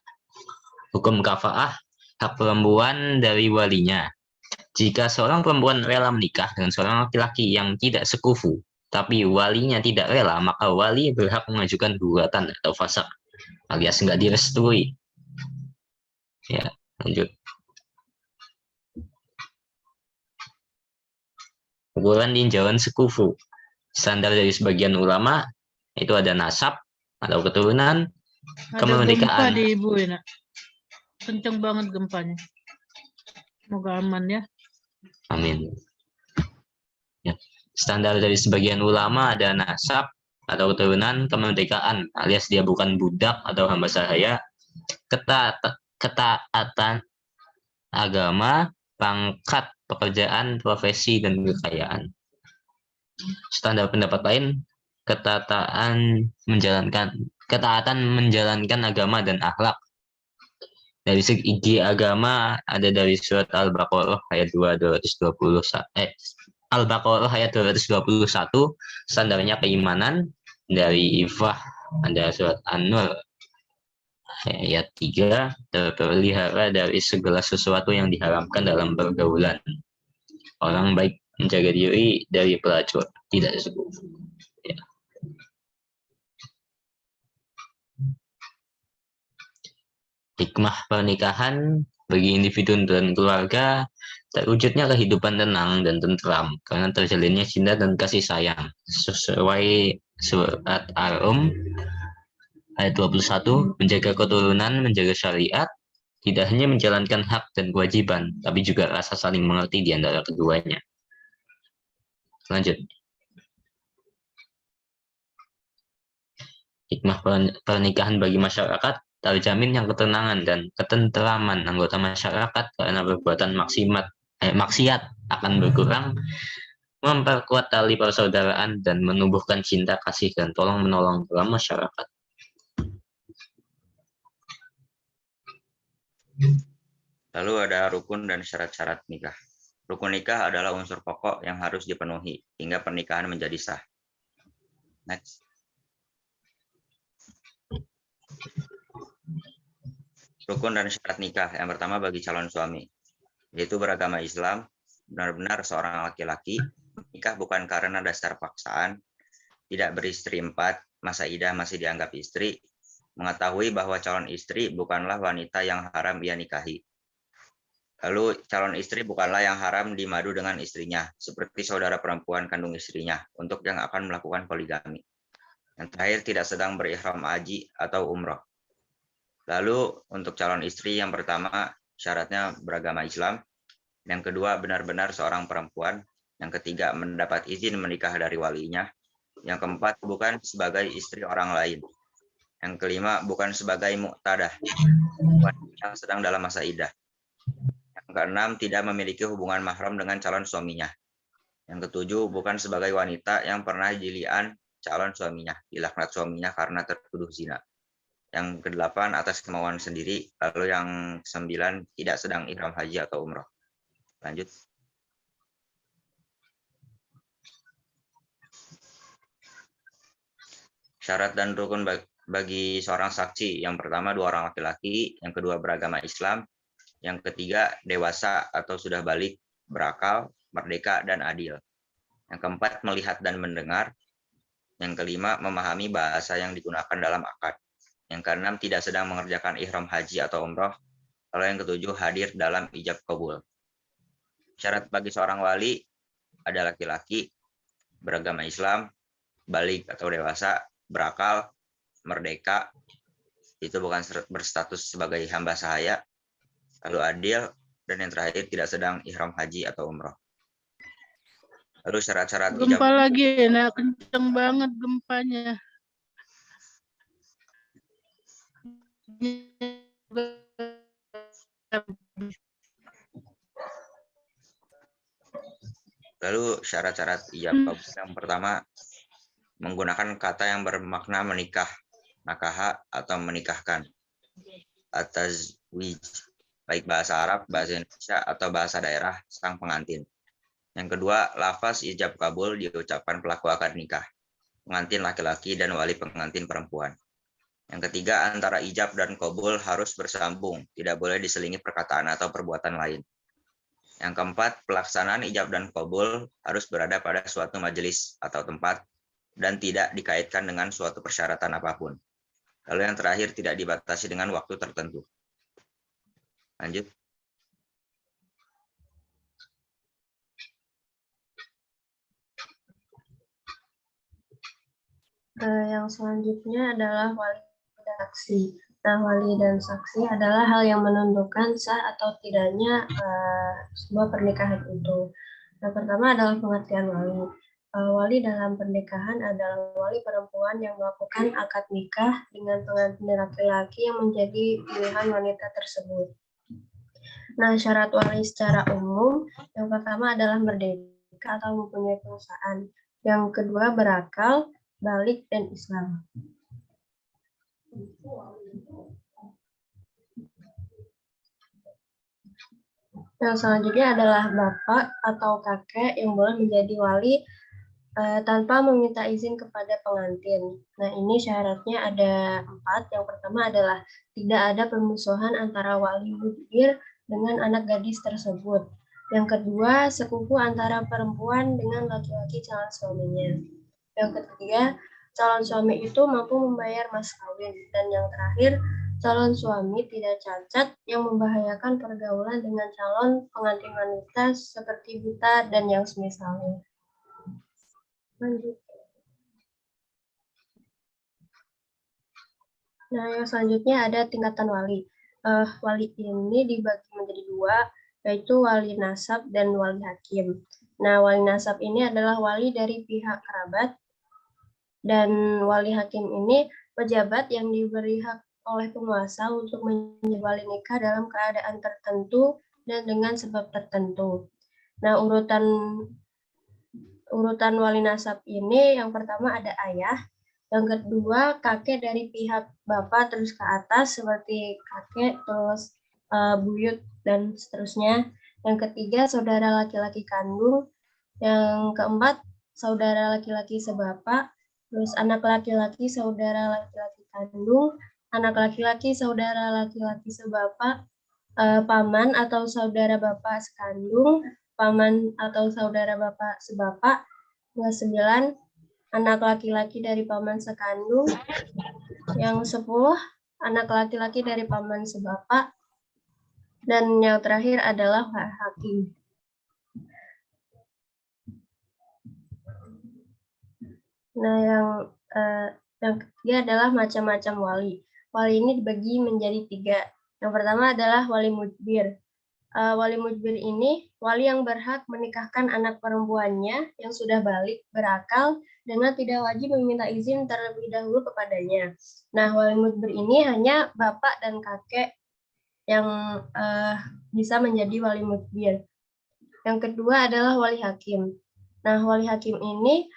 Hukum kafa'ah, hak perempuan dari walinya. Jika seorang perempuan rela menikah dengan seorang laki-laki yang tidak sekufu, tapi walinya tidak rela, maka wali berhak mengajukan gugatan atau fasak, alias nggak direstui. Ya, lanjut. Ukuran tinjauan sekufu. Standar dari sebagian ulama, Itu ada nasab atau keturunan, Ada gempa kemerdekaan. di Ibu ya, Nak. Kenceng banget gempanya. Semoga aman ya. Amin. Ya. Standar dari sebagian ulama ada nasab atau keturunan, kemerdekaan alias dia bukan budak atau hamba sahaya, ketaatan agama, pangkat, pekerjaan, profesi, dan kekayaan. Standar pendapat lain, ketaatan menjalankan agama dan akhlak. Dari segi agama ada dari surat Al-Baqarah ayat 221. Al-Baqarah ayat 221 standarnya keimanan. Dari Ifah ada surat An-Nur ayat 3 terpelihara dari segala sesuatu yang diharamkan dalam pergaulan. Orang baik menjaga diri dari pelacur, tidak cukup. Ya. Hikmah pernikahan bagi individu dan keluarga, terwujudnya kehidupan tenang dan tentram karena terjalinnya cinta dan kasih sayang. Sesuai surat Ar-Rum ayat 21, menjaga keturunan, menjaga syariat, tidak hanya menjalankan hak dan kewajiban, tapi juga rasa saling mengerti di antara keduanya. Lanjut. Hikmah pernikahan bagi masyarakat, terjamin yang ketenangan dan ketenteraman anggota masyarakat karena perbuatan maksiat akan berkurang, memperkuat tali persaudaraan dan menumbuhkan cinta kasih dan tolong menolong dalam masyarakat. Lalu ada rukun dan syarat-syarat nikah. Rukun nikah adalah unsur pokok yang harus dipenuhi hingga pernikahan menjadi sah. Next. Rukun dan syarat nikah. Yang pertama bagi calon suami, yaitu beragama Islam, benar-benar seorang laki-laki, nikah bukan karena dasar paksaan, tidak beristri 4, masa idah masih dianggap istri, mengetahui bahwa calon istri bukanlah wanita yang haram ia nikahi. Lalu calon istri bukanlah yang haram dimadu dengan istrinya, seperti saudara perempuan kandung istrinya, untuk yang akan melakukan poligami. Yang terakhir tidak sedang berihram haji atau umroh. Lalu untuk calon istri yang pertama syaratnya beragama Islam, yang kedua benar-benar seorang perempuan, yang ketiga mendapat izin menikah dari walinya, yang keempat bukan sebagai istri orang lain, yang kelima bukan sebagai muqtadah, yang sedang dalam masa iddah, yang keenam tidak memiliki hubungan mahram dengan calon suaminya, yang ketujuh bukan sebagai wanita yang pernah jilian calon suaminya, dilaknat suaminya karena tertuduh zina, yang kedelapan atas kemauan sendiri, lalu yang sembilan tidak sedang ihram haji atau umroh. Lanjut. Syarat dan rukun bagi seorang saksi. Yang pertama 2 orang laki-laki, yang kedua beragama Islam, yang ketiga dewasa atau sudah balik, berakal, merdeka, dan adil. Yang keempat melihat dan mendengar. Yang kelima memahami bahasa yang digunakan dalam akad. Yang keenam tidak sedang mengerjakan ihram haji atau umroh. Lalu yang ketujuh hadir dalam ijab kabul. Syarat bagi seorang wali ada laki-laki, beragama Islam, balik atau dewasa, berakal, merdeka, itu bukan berstatus sebagai hamba sahaya, lalu adil, dan yang terakhir tidak sedang ihram haji atau umroh. Lalu syarat-syarat ijab. Gempa lagi, nah kenceng banget gempanya. Lalu syarat-syarat ijab kabul yang pertama menggunakan kata yang bermakna menikah, nakaha atau menikahkan, atas wij, baik bahasa Arab, bahasa Indonesia atau bahasa daerah sang pengantin. Yang kedua, lafaz ijab kabul diucapkan pelaku akad nikah, pengantin laki-laki dan wali pengantin perempuan. Yang ketiga, antara ijab dan kabul harus bersambung, tidak boleh diselingi perkataan atau perbuatan lain. Yang keempat, pelaksanaan ijab dan kabul harus berada pada suatu majelis atau tempat dan tidak dikaitkan dengan suatu persyaratan apapun. Lalu yang terakhir, tidak dibatasi dengan waktu tertentu. Lanjut. Yang selanjutnya adalah wali dan saksi. Nah, wali dan saksi adalah hal yang menentukan sah atau tidaknya sebuah pernikahan itu. Yang pertama adalah pengertian wali. Wali dalam pernikahan adalah wali perempuan yang melakukan akad nikah dengan pengantin laki-laki yang menjadi pilihan wanita tersebut. Nah, syarat wali secara umum, yang pertama adalah merdeka atau mempunyai perusahaan. Yang kedua berakal, balik, dan Islam. Yang selanjutnya adalah bapak atau kakek yang boleh menjadi wali tanpa meminta izin kepada pengantin. Nah, ini syaratnya ada 4. Yang pertama adalah tidak ada permusuhan antara wali mudbir dengan anak gadis tersebut. Yang kedua, sepupu antara perempuan dengan laki-laki calon suaminya. Yang ketiga, calon suami itu mampu membayar mas kawin. Dan yang terakhir, calon suami tidak cacat yang membahayakan pergaulan dengan calon pengantin wanita seperti buta dan yang semisalnya. Lanjut. Nah, yang selanjutnya ada tingkatan wali. Wali ini dibagi menjadi 2, yaitu wali nasab dan wali hakim. Nah, wali nasab ini adalah wali dari pihak kerabat, dan wali hakim ini pejabat yang diberi hak oleh penguasa untuk menjadi wali nikah dalam keadaan tertentu dan dengan sebab tertentu. Nah, urutan wali nasab ini yang pertama ada ayah, yang kedua kakek dari pihak bapak terus ke atas seperti kakek, terus buyut, dan seterusnya. Yang ketiga saudara laki-laki kandung, yang keempat saudara laki-laki sebapak, terus anak laki-laki saudara laki-laki kandung, anak laki-laki saudara laki-laki sebapak, paman atau saudara bapak sekandung, paman atau saudara bapak sebapak. Yang 9, anak laki-laki dari paman sekandung. Yang 10, anak laki-laki dari paman sebapak. Dan yang terakhir adalah hakim. Nah, yang ketiga adalah macam-macam wali. Wali ini dibagi menjadi 3. Yang pertama adalah wali mujbir. Wali mujbir ini wali yang berhak menikahkan anak perempuannya yang sudah balik, berakal, dengan tidak wajib meminta izin terlebih dahulu kepadanya. Nah, wali mujbir ini hanya bapak dan kakek yang bisa menjadi wali mujbir. Yang kedua adalah wali hakim. Nah, wali hakim ini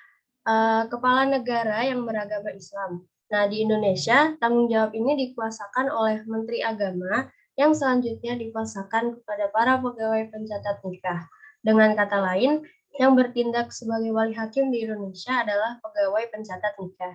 kepala negara yang beragama Islam. Nah, di Indonesia, tanggung jawab ini dikuasakan oleh Menteri Agama yang selanjutnya dikuasakan kepada para pegawai pencatat nikah. Dengan kata lain, yang bertindak sebagai wali hakim di Indonesia adalah pegawai pencatat nikah.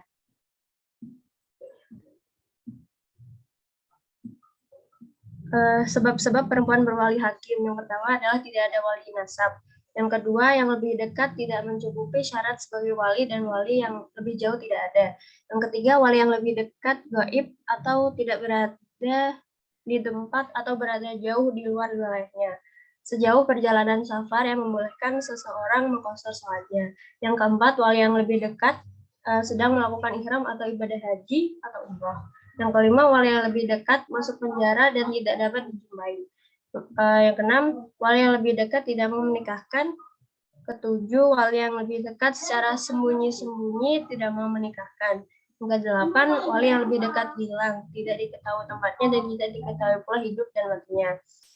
Sebab-sebab perempuan berwali hakim. Yang pertama adalah tidak ada wali nasab. Yang kedua, yang lebih dekat tidak mencukupi syarat sebagai wali, dan wali yang lebih jauh tidak ada. Yang ketiga, wali yang lebih dekat gaib atau tidak berada di tempat atau berada jauh di luar wilayahnya, sejauh perjalanan safar yang membolehkan seseorang mengqashar sholatnya. Yang keempat, wali yang lebih dekat sedang melakukan ihram atau ibadah haji atau umroh. Yang kelima, wali yang lebih dekat masuk penjara dan tidak dapat dijumpai. Yang keenam, wali yang lebih dekat tidak mau menikahkan. Ketujuh, wali yang lebih dekat secara sembunyi-sembunyi tidak mau menikahkan. Yang kedelapan, wali yang lebih dekat hilang, tidak diketahui tempatnya dan tidak diketahui pula hidup dan matinya.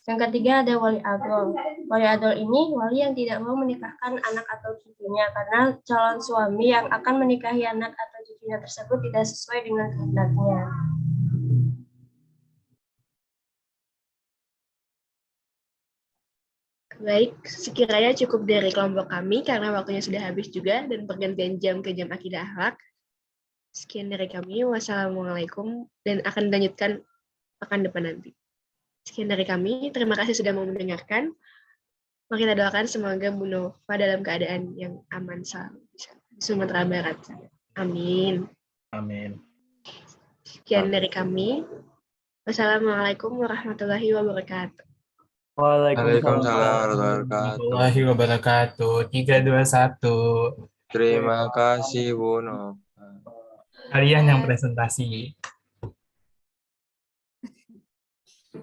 Yang ketiga ada wali adol. Wali adol ini wali yang tidak mau menikahkan anak atau cucunya karena calon suami yang akan menikahi anak atau cucunya tersebut tidak sesuai dengan kehendaknya. Baik, sekiranya cukup dari kelompok kami karena waktunya sudah habis juga dan pergantian jam ke jam akidah akhlak. Sekian dari kami. Wassalamualaikum, dan akan dilanjutkan pekan depan nanti. Sekian dari kami. Terima kasih sudah mau mendengarkan. Mari kita doakan semoga Bu Nova dalam keadaan yang aman selalu di Sumatera Barat. Amin. Amin. Sekian dari kami. Wassalamualaikum warahmatullahi wabarakatuh. Waalaikumsalam warahmatullahi wabarakatuh. 3, 2, 1. Terima kasih Bu Nova. Kalian yang presentasi.